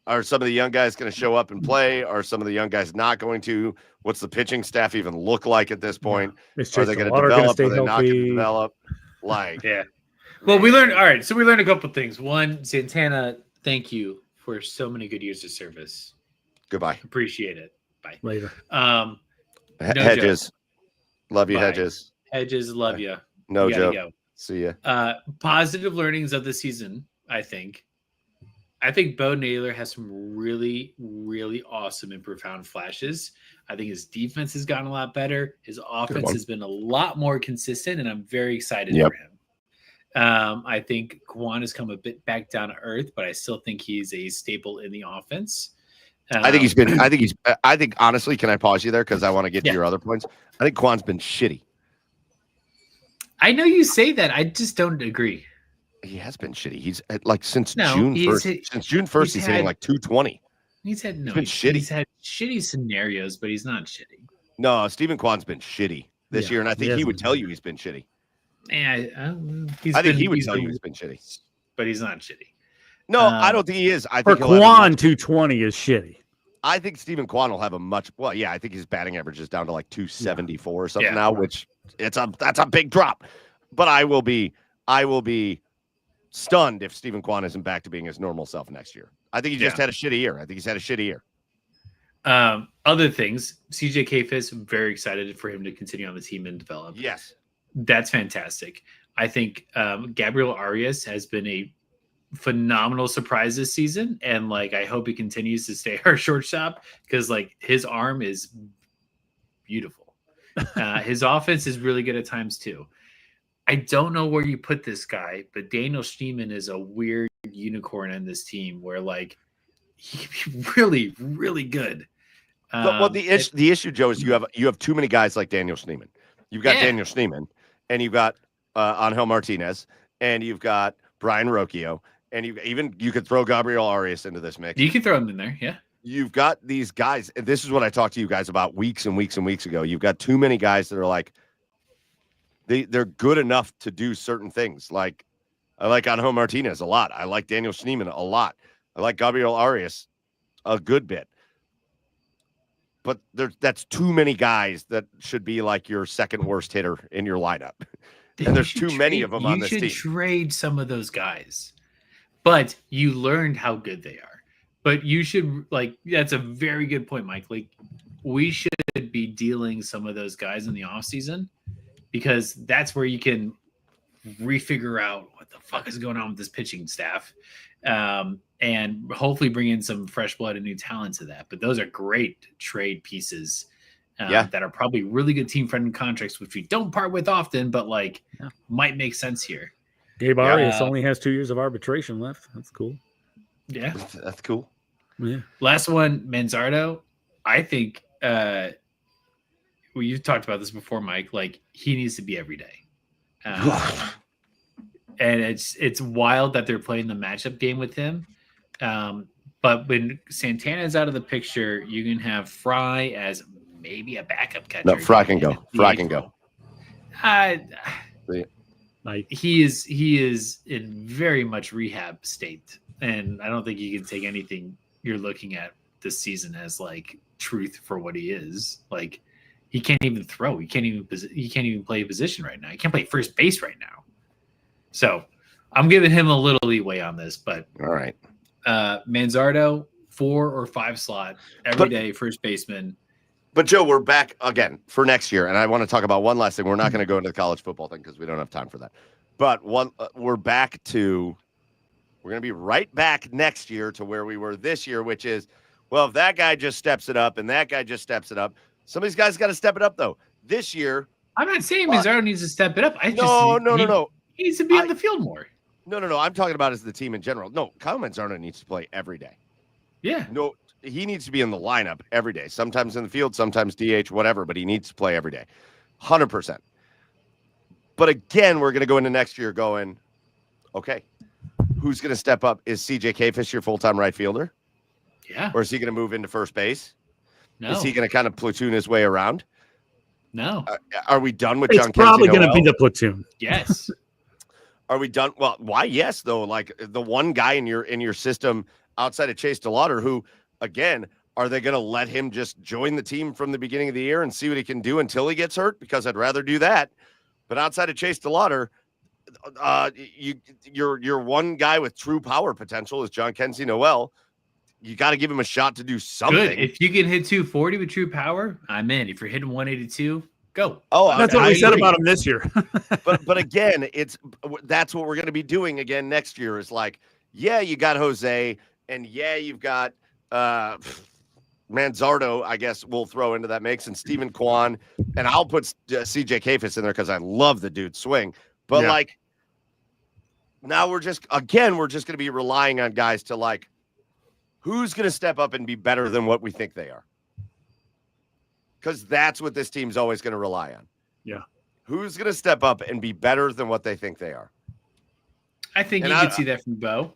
Are some of the young guys going to show up and play? Are some of the young guys not going to? What's the pitching staff even look like at this point? Are they going to develop? Are they not going to develop? Well, we learned. All right. So we learned a couple of things. One, Santana, thank you for so many good years of service. Goodbye. Appreciate it. Bye. Later. Hedges. Joke. Love you, Bye. Hedges. Hedges, love you. No joke. Go. See ya. Positive learnings of the season, I think. I think Bo Naylor has some really, really awesome and profound flashes. I think his defense has gotten a lot better. His offense has been a lot more consistent, and I'm very excited for him. I think Kwan has come a bit back down to earth, but I still think he's a staple in the offense. I think honestly, can I pause you there? Because I want to get to your other points. I think Kwan's been shitty. I know you say that. I just don't agree. He has been shitty. He's like since June 1st. Since June 1st, he's hitting like 220. He's been shitty. He's had shitty scenarios, but he's not shitty. No, Stephen Kwan's been shitty this year, and I think he would tell you he's been shitty. I think he would tell you he's been shitty, but he's not shitty. No, I don't think he is. I for think Kwan, 220 is shitty. I think Stephen Kwan will have a much I think his batting average is down to like 274 or something now, which that's a big drop. But I will be stunned if Stephen Kwan isn't back to being his normal self next year. I think he just had a shitty year. Other things, CJ Kfis, very excited for him to continue on the team and develop. Yes. That's fantastic. I think Gabriel Arias has been a phenomenal surprise this season, and like I hope he continues to stay our shortstop because like his arm is beautiful. His offense is really good at times too. I don't know where you put this guy, but Daniel Schneemann is a weird unicorn on this team where like he can be really, really good. Well, the issue, Joe, is you have too many guys like Daniel Schneemann. You've got Daniel Schneemann, and you've got Angel Martinez, and you've got Brian Rocchio, and you could throw Gabriel Arias into this mix. You can throw him in there, yeah. You've got these guys, and this is what I talked to you guys about weeks and weeks and weeks ago. You've got too many guys that are like they're good enough to do certain things. Like I like Angel Martinez a lot. I like Daniel Schneemann a lot. I like Gabriel Arias a good bit. But that's too many guys that should be like your second worst hitter in your lineup. And there's too many of them on this team. You should trade some of those guys. But you learned how good they are. But you should, like, that's a very good point, Mike. Like, we should be dealing some of those guys in the offseason because that's where you can refigure out what the fuck is going on with this pitching staff. And hopefully bring in some fresh blood and new talent to that. But those are great trade pieces that are probably really good team-friendly contracts, which we don't part with often, but like might make sense here. Gabe Arias only has 2 years of arbitration left. That's cool. Yeah. That's cool. Yeah. Last one, Manzardo. I think you've talked about this before, Mike. Like he needs to be every day. And it's wild that they're playing the matchup game with him. But when Santana's out of the picture, you can have Fry as maybe a backup catcher. No, Fry can go. Fry can go. He is in very much rehab state, and I don't think you can take anything you're looking at this season as like truth for what he is. Like he can't even throw. He can't even play a position right now. He can't play first base right now. So I'm giving him a little leeway on this, but all right. Manzardo, 4 or 5 slot every day, first baseman. But Joe, we're back again for next year, and I want to talk about one last thing. We're not going to go into the college football thing because we don't have time for that. But we're back to we're going to be right back next year to where we were this year, which is, well, if that guy just steps it up and that guy just steps it up, some of these guys got to step it up though. This year, I'm not saying Manzardo needs to step it up. No. He needs to be on the field more. No. I'm talking about as the team in general. No, Kyle Manzardo needs to play every day. Yeah. No, he needs to be in the lineup every day. Sometimes in the field, sometimes DH, whatever, but he needs to play every day. 100%. But again, we're going to go into next year going, okay, who's going to step up? Is CJ Kfis your full-time right fielder? Yeah. Or is he going to move into first base? No. Is he going to kind of platoon his way around? No. Are we done with It's John probably Kenzie going to Noel? be the platoon. Yes. Are we done? Well, why? Yes, though. Like the one guy in your system outside of Chase DeLauder, who, again, are they going to let him just join the team from the beginning of the year and see what he can do until he gets hurt? Because I'd rather do that. But outside of Chase DeLauder, your one guy with true power potential is John Kenzie Noel. You got to give him a shot to do something. Good. If you can hit 240 with true power, I'm in. If you're hitting 182, go. Oh, That's what we said about him this year. but again, that's what we're going to be doing again next year. Is like, yeah, you got Jose, and yeah, you've got Manzardo. I guess we'll throw into that mix, and Stephen Kwan, and I'll put CJ Kfis in there because I love the dude's swing. But like, now we're just going to be relying on guys to like, who's going to step up and be better than what we think they are. Because that's what this team's always going to rely on. Yeah. Who's going to step up and be better than what they think they are? I think you could see that from Bo.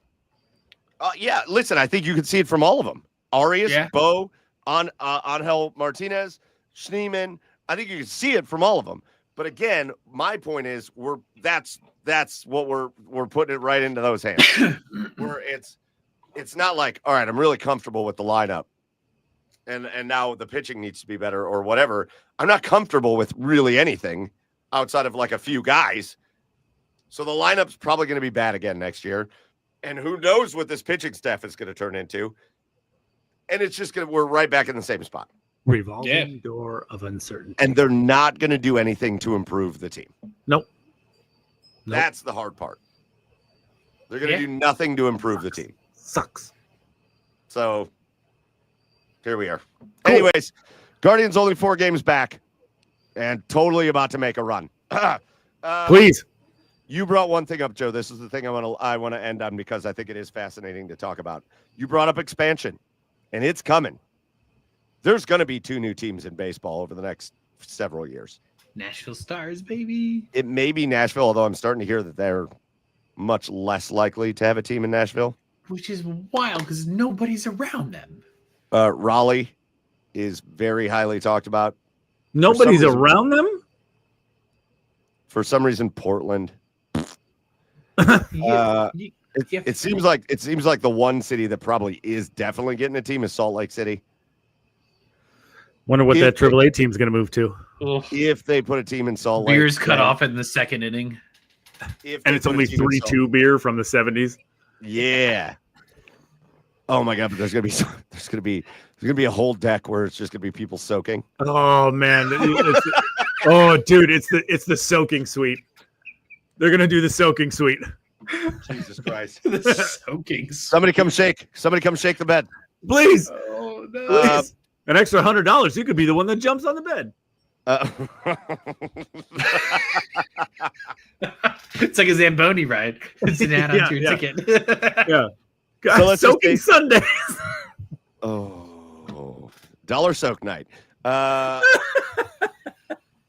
Yeah, listen, I think you could see it from all of them. Arias, Bo, Angel Martinez, Schneemann. I think you can see it from all of them. But again, my point is that's what we're putting it right into those hands. Where it's not like, all right, I'm really comfortable with the lineup. And now the pitching needs to be better or whatever. I'm not comfortable with really anything outside of like a few guys. So the lineup's probably going to be bad again next year. And who knows what this pitching staff is going to turn into. And it's just we're right back in the same spot. Revolving door of uncertainty. And they're not going to do anything to improve the team. Nope. That's the hard part. They're going to do nothing to improve the team. Sucks. So here we are. Cool. Anyways, Guardians only 4 games back and totally about to make a run. Please. You brought one thing up, Joe. This is the thing I want to end on because I think it is fascinating to talk about. You brought up expansion, and it's coming. There's going to be 2 new teams in baseball over the next several years. Nashville Stars, baby. It may be Nashville, although I'm starting to hear that they're much less likely to have a team in Nashville. Which is wild because nobody's around them. Raleigh is very highly talked about. Nobody's around them? For some reason, Portland. It seems like the one city that probably is definitely getting a team is Salt Lake City. Wonder what that AAA team's going to move to. If they put a team in Salt Lake. Beers cut off in the second inning. And it's only 3-2 beer from the 70s. Yeah. Oh my God! But there's gonna be a whole deck where it's just gonna be people soaking. Oh man! Oh dude, it's the soaking suite. They're gonna do the soaking suite. Jesus Christ! The soaking. Somebody come shake the bed, please. Oh no! Please. An extra $100. You could be the one that jumps on the bed. It's like a Zamboni ride. It's an add-on to your ticket. Yeah. God, so soaking Sundays. Oh, dollar soak night.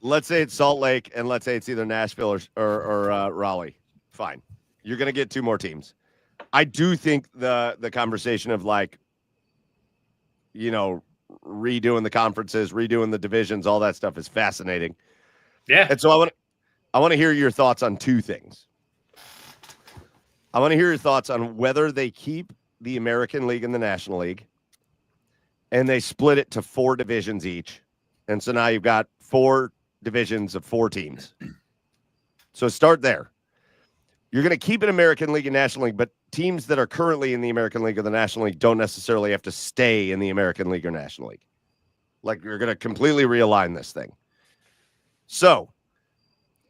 Let's say it's Salt Lake, and let's say it's either Nashville or Raleigh. Fine, you're gonna get 2 more teams. I do think the conversation of redoing the conferences, redoing the divisions, all that stuff is fascinating. Yeah. And so I want to hear your thoughts on 2 things. I want to hear your thoughts on whether they keep the American League and the National League and they split it to 4 divisions each. And so now you've got 4 divisions of 4 teams. So start there. You're going to keep an American League and National League, but teams that are currently in the American League or the National League don't necessarily have to stay in the American League or National League. You're going to completely realign this thing. So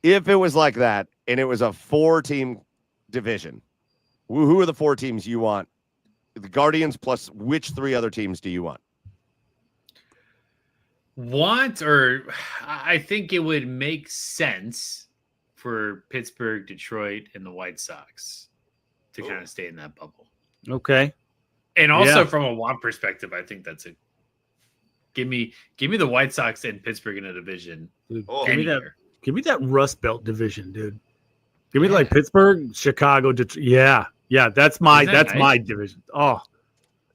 if it was like that and it was a 4-team division, who are the 4 teams you want? The Guardians plus which 3 other teams do you want? I think it would make sense for Pittsburgh, Detroit, and the White Sox to kind of stay in that bubble. Okay. And also from a WAP perspective, I think that's give me the White Sox and Pittsburgh in a division. Dude, give me that Rust Belt division, dude. Give me Pittsburgh, Chicago, Detroit. Yeah, that's my division. Oh,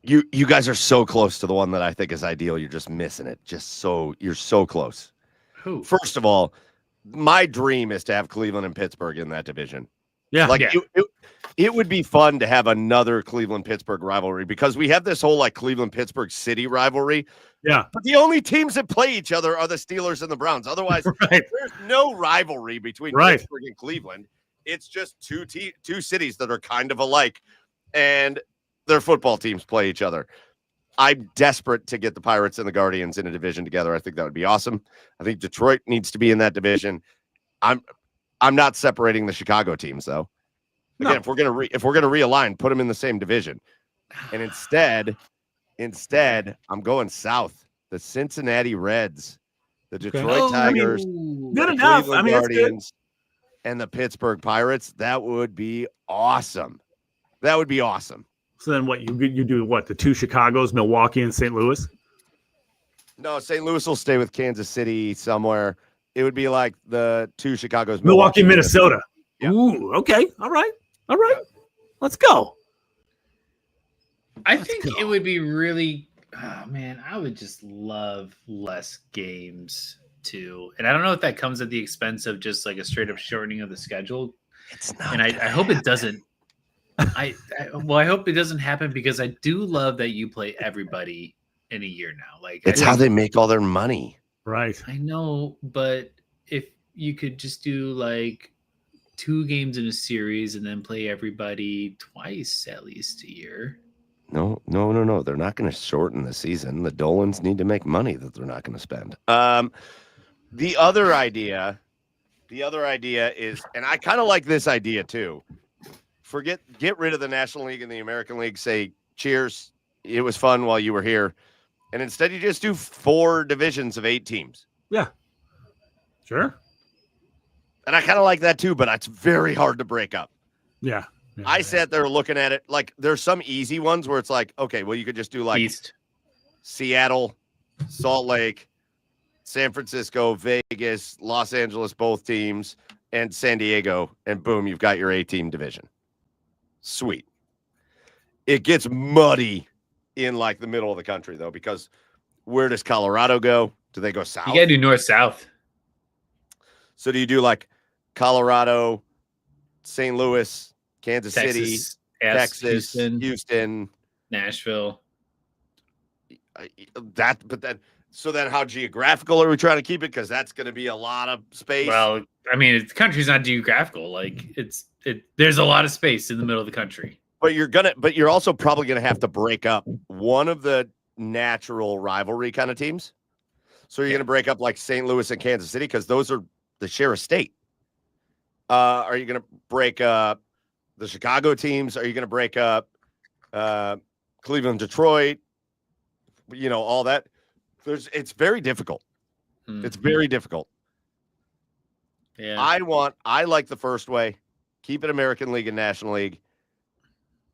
you guys are so close to the one that I think is ideal. You're just missing it. You're so close. Who? First of all, my dream is to have Cleveland and Pittsburgh in that division. Yeah, it would be fun to have another Cleveland-Pittsburgh rivalry because we have this whole Cleveland-Pittsburgh city rivalry. Yeah, but the only teams that play each other are the Steelers and the Browns. Otherwise, there's no rivalry between Pittsburgh and Cleveland. It's just two cities that are kind of alike, and their football teams play each other. I'm desperate to get the Pirates and the Guardians in a division together. I think that would be awesome. I think Detroit needs to be in that division. I'm not separating the Chicago teams though. Again, if we're gonna realign, put them in the same division. And instead, I'm going south. The Cincinnati Reds, the Detroit Tigers, good enough. Cleveland Guardians, and the Pittsburgh Pirates. That would be awesome. That would be awesome. So then what you do? What, the 2 Chicagos, Milwaukee and St. Louis? No, St. Louis will stay with Kansas City somewhere. It would be like the 2 Chicagos, Milwaukee, Minnesota. Yeah. Ooh, okay. All right. Let's go. I think it would be really, oh man, I would just love less games too. And I don't know if that comes at the expense of just a straight up shortening of the schedule. It's not. And I hope it doesn't. I hope it doesn't happen because I do love that you play everybody in a year now. It's how they make all their money. Right. I know, but if you could just do 2 games in a series and then play everybody twice at least a year. No. They're not going to shorten the season. The Dolans need to make money that they're not going to spend. The other idea is, and I kind of like this idea too. Get rid of the National League and the American League. Say, cheers, it was fun while you were here, and instead you just do 4 divisions of 8 teams. Yeah, sure. And I kind of like that too, but it's very hard to break up. Yeah. I sat there looking at it like there's some easy ones where it's like, okay, well, you could just do like East, Seattle, Salt Lake, San Francisco, Vegas, Los Angeles, both teams, and San Diego, and boom, you've got your 8-team division. Sweet. It gets muddy in like the middle of the country though, because where does Colorado go? Do they go south? you gotta do north-south. So do you do like Colorado, St. Louis, Kansas City, Yes, Texas, Houston, Nashville. So then how geographical are we trying to keep it? Because that's going to be a lot of space. Well, I mean, the country's not geographical. Like there's a lot of space in the middle of the country. But you're also probably going to have to break up one of the natural rivalry kind of teams. So you're going to break up like St. Louis and Kansas City because those are the share a state. Are you going to break up the Chicago teams? Are you going to break up Cleveland, Detroit? All that. It's very difficult. Hmm. It's very difficult. Yeah. I like the first way. Keep it American League and National League.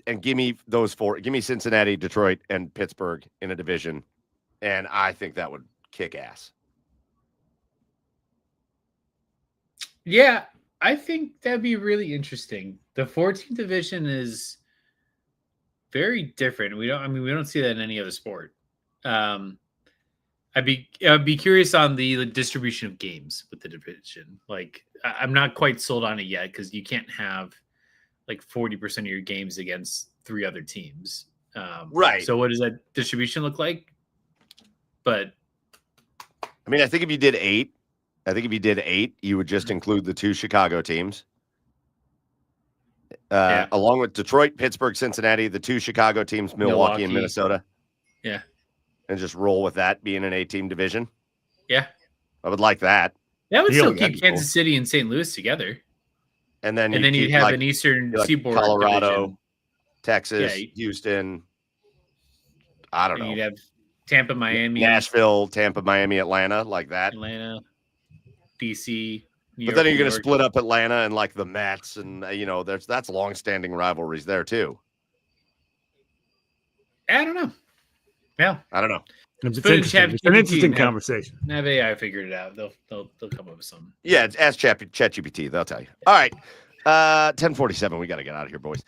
And give me those 4. Give me Cincinnati, Detroit, and Pittsburgh in a division. And I think that would kick ass. Yeah, I think that'd be really interesting. The 14th division is very different. We don't see that in any other sport. I'd be curious on the distribution of games with the division. Like, I'm not quite sold on it yet because you can't have like 40% of your games against 3 other teams. Right. So what does that distribution look like? But I mean, I think if you did 8, you would just include the 2 Chicago teams. Along with Detroit, Pittsburgh, Cincinnati, the 2 Chicago teams, Milwaukee and Minnesota. Yeah. And just roll with that being an 8-team division. Yeah. I would like that. That would still That'd keep be Kansas City and St. Louis together. And then you'd have an Eastern Seaboard Colorado, division. Texas, Houston. I don't know. You'd have Tampa, Miami, Nashville, Tampa, Miami, Atlanta, like that. Atlanta, DC. New But York, then you're New going to York. split up Atlanta and like the Mets, and that's long-standing rivalries there too. I don't know. Yeah, I don't know. It's Put in interesting. It's an ChatGPT interesting now. conversation. Nav AI figured it out. They'll come up with something. Yeah, ask ChatGPT. They'll tell you. All right, 10:47. We got to get out of here, boys.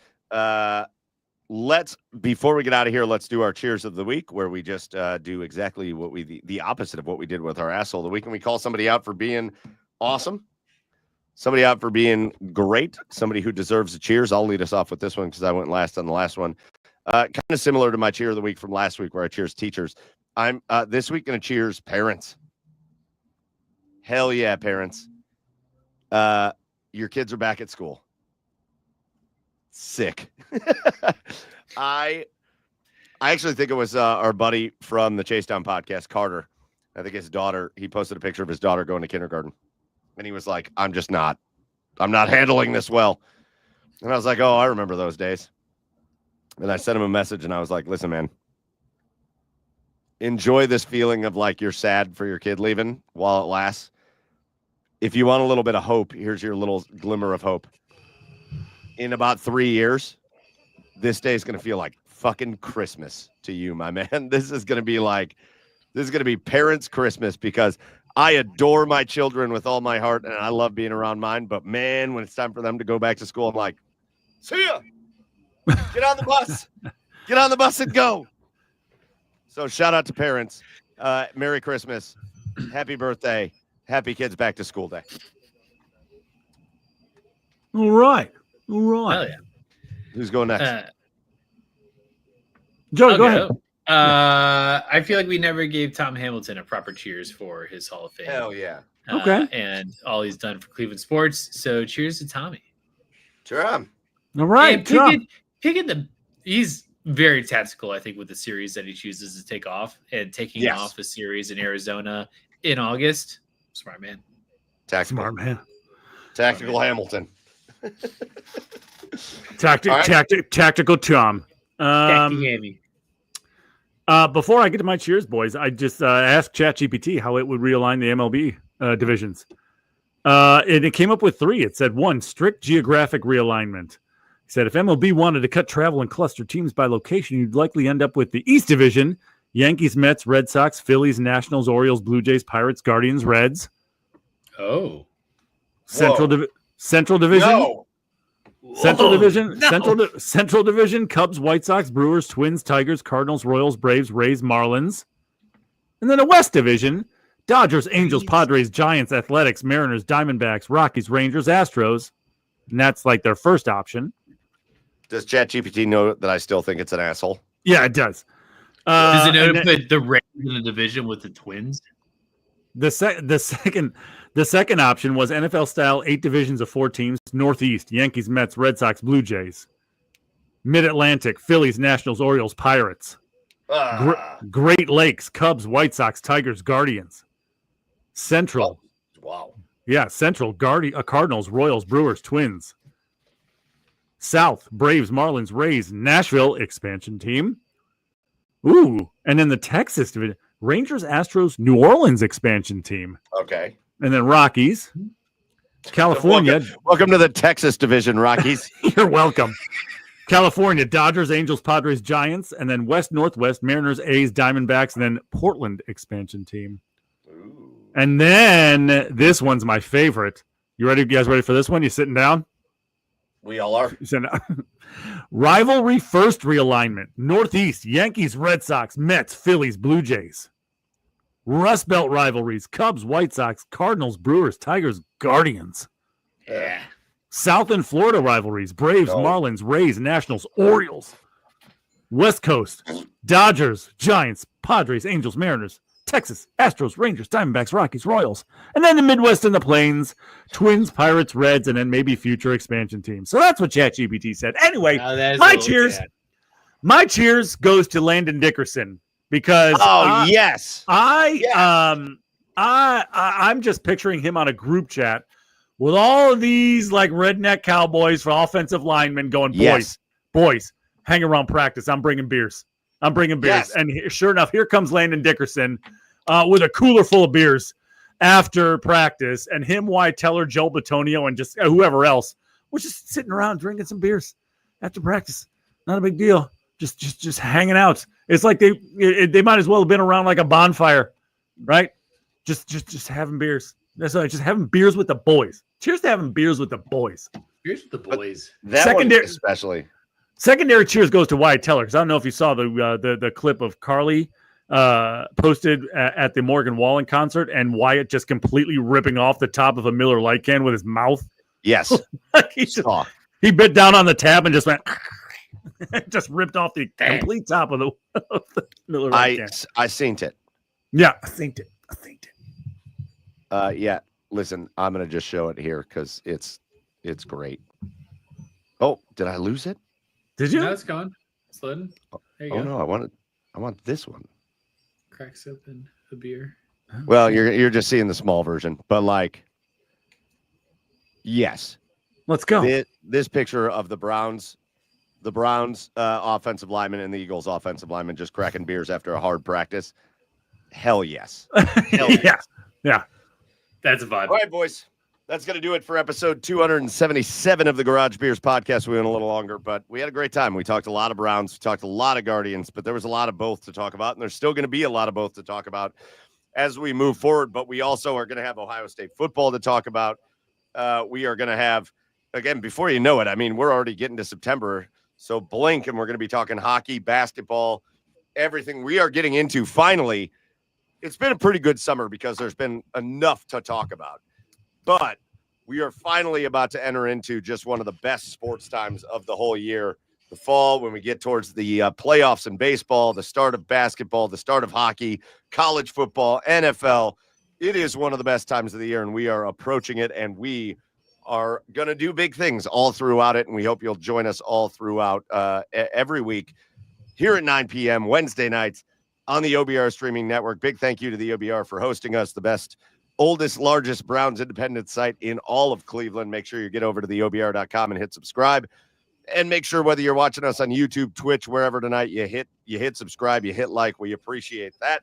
Before we get out of here, let's do our cheers of the week, where we just do exactly what the opposite of what we did with our asshole of the week, and we call somebody out for being awesome, somebody out for being great, somebody who deserves a cheers. I'll lead us off with this one because I went last on the last one. Kind of similar to my cheer of the week from last week, where I cheers teachers. I'm this week going to cheers parents. Hell yeah, parents. Your kids are back at school. Sick. I actually think it was our buddy from the Chase Down podcast, Carter. I think his daughter, he posted a picture of his daughter going to kindergarten. And he was like, I'm not handling this well. And I was like, oh, I remember those days. And I sent him a message and I was like, listen, man, enjoy this feeling of like you're sad for your kid leaving while it lasts. If you want a little bit of hope, here's your little glimmer of hope. In about 3 years, this day is going to feel like fucking Christmas to you, my man. This is going to be parents' Christmas because I adore my children with all my heart and I love being around mine. But man, when it's time for them to go back to school, I'm like, see ya. Get on the bus. Get on the bus and go. So shout out to parents. Merry Christmas. Happy birthday. Happy kids back to school day. All right. All right. Hell yeah. Who's going next? Joe, go ahead. I feel like we never gave Tom Hamilton a proper cheers for his Hall of Fame. Hell yeah. Okay. And all he's done for Cleveland sports. So cheers to Tommy. Sure. All right. Pickett, he's very tactical, I think, with the series that he chooses to take off and taking Yes. off a series in Arizona in August. Smart man. Tactical. Smart man. Tactical Hamilton. Tactical Tom. Hammy. Before I get to my cheers, boys, I just asked ChatGPT how it would realign the MLB divisions. And it came up with 3. It said 1, strict geographic realignment. It said if MLB wanted to cut travel and cluster teams by location, you'd likely end up with the East Division: Yankees, Mets, Red Sox, Phillies, Nationals, Orioles, Blue Jays, Pirates, Guardians, Reds. Oh. Central Division. No. Central Division. No. Central Division: Cubs, White Sox, Brewers, Twins, Tigers, Cardinals, Royals, Braves, Rays, Marlins. And then a West Division: Dodgers, Angels, Padres, Giants, Athletics, Mariners, Diamondbacks, Rockies, Rangers, Astros. And that's like their first option. Does ChatGPT know that I still think it's an asshole? Yeah, it does. Does it know and to then put the Rays in the division with the Twins? the second option was NFL style 8 divisions of 4 teams: Northeast, Yankees, Mets, Red Sox, Blue Jays; Mid-Atlantic, Phillies, Nationals, Orioles, Pirates; Great Lakes, Cubs, White Sox, Tigers, Guardians; Central, Wow. Central, Cardinals, Royals, Brewers, Twins; South, Braves, Marlins, Rays; Nashville, expansion team. Ooh, and then the Texas division: Rangers, Astros, New Orleans, expansion team. Okay. And then Rockies, California. Welcome to the Texas division, Rockies. You're welcome. California: Dodgers, Angels, Padres, Giants, and then West, Northwest: Mariners, A's, Diamondbacks, and then Portland, expansion team. Ooh. And then this one's my favorite. You ready? You guys ready for this one? You sitting down? We all are. You sitting down? Rivalry first realignment: Northeast, Yankees, Red Sox, Mets, Phillies, Blue Jays; Rust Belt rivalries: Cubs, White Sox, Cardinals, Brewers, Tigers, Guardians; Yeah. South and Florida rivalries: Braves, Marlins, Rays, Nationals, Orioles; West Coast: Dodgers, Giants, Padres, Angels, Mariners; Texas: Astros, Rangers, Diamondbacks, Rockies, Royals; and then the Midwest and the Plains: Twins, Pirates, Reds, and then maybe future expansion teams. So that's what ChatGPT said. Anyway, my cheers. My cheers goes to Landon Dickerson because yes. I'm just picturing him on a group chat with all of these like redneck cowboys for offensive linemen going, boys, hang around practice. I'm bringing beers. Yes. And sure enough, here comes Landon Dickerson with a cooler full of beers after practice, and him, Wyatt Teller, Joe Batonio, and just whoever else was just sitting around drinking some beers after practice. Not a big deal. Just hanging out. It's like they might as well have been around like a bonfire, right? Just having beers. That's right. Just having beers with the boys. Cheers to having beers with the boys. Here's the boys. That one especially. Secondary cheers goes to Wyatt Teller, because I don't know if you saw the clip of Carly posted at the Morgan Wallen concert, and Wyatt just completely ripping off the top of a Miller Lite can with his mouth. Yes. He bit down on the tab and just went just ripped off the complete top of the Miller Lite can. I synced it. Yeah, I synced it. Yeah. Listen, I'm gonna just show it here because it's great. Oh, did I lose it? Did you? No, it's gone. It's loading. There you go. No, I want this one. Cracks open a beer. Well, you're just seeing the small version, but like, yes. Let's go. This picture of the Browns offensive lineman and the Eagles offensive lineman just cracking beers after a hard practice. Hell yes. Hell yes. Yeah. That's a vibe. All right, boys. That's going to do it for episode 277 of the Garage Beers podcast. We went a little longer, but we had a great time. We talked a lot of Browns. We talked a lot of Guardians, but there was a lot of both to talk about, and there's still going to be a lot of both to talk about as we move forward. But we also are going to have Ohio State football to talk about. We are going to have, again, before you know it, I mean, we're already getting to September, so blink, and we're going to be talking hockey, basketball, everything we are getting into. Finally, it's been a pretty good summer because there's been enough to talk about. But we are finally about to enter into just one of the best sports times of the whole year, the fall, when we get towards the playoffs in baseball, the start of basketball, the start of hockey, college football, NFL. It is one of the best times of the year, and we are approaching it, and we are going to do big things all throughout it, and we hope you'll join us all throughout every week. here at 9 p.m. Wednesday nights on the OBR streaming network. Big thank you to the OBR for hosting us, the best, oldest, largest Browns independent site in all of Cleveland. Make sure you get over to the OBR.com and hit subscribe. And make sure whether you're watching us on YouTube, Twitch, wherever tonight, you hit subscribe, you hit like. We appreciate that.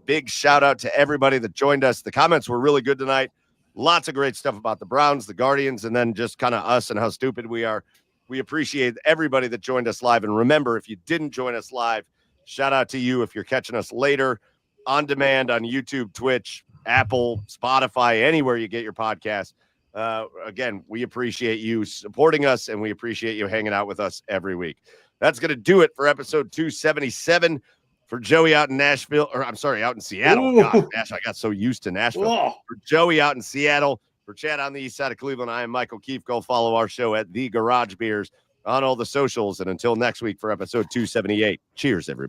Big shout out to everybody that joined us. The comments were really good tonight. Lots of great stuff about the Browns, the Guardians, and then just kind of us and how stupid we are. We appreciate everybody that joined us live. And remember, if you didn't join us live, shout out to you if you're catching us later on demand on YouTube, Twitch, Apple, Spotify, anywhere you get your podcast. Again, we appreciate you supporting us, and we appreciate you hanging out with us every week. That's going to do it for episode 277. For Joey out in Nashville, or I'm sorry, out in Seattle. God, Nash, I got so used to Nashville. Whoa. For Joey out in Seattle, for Chad on the east side of Cleveland, I am Michael Keefe. Go follow our show at The Garage Beers on all the socials. And until next week for episode 278, cheers, everybody.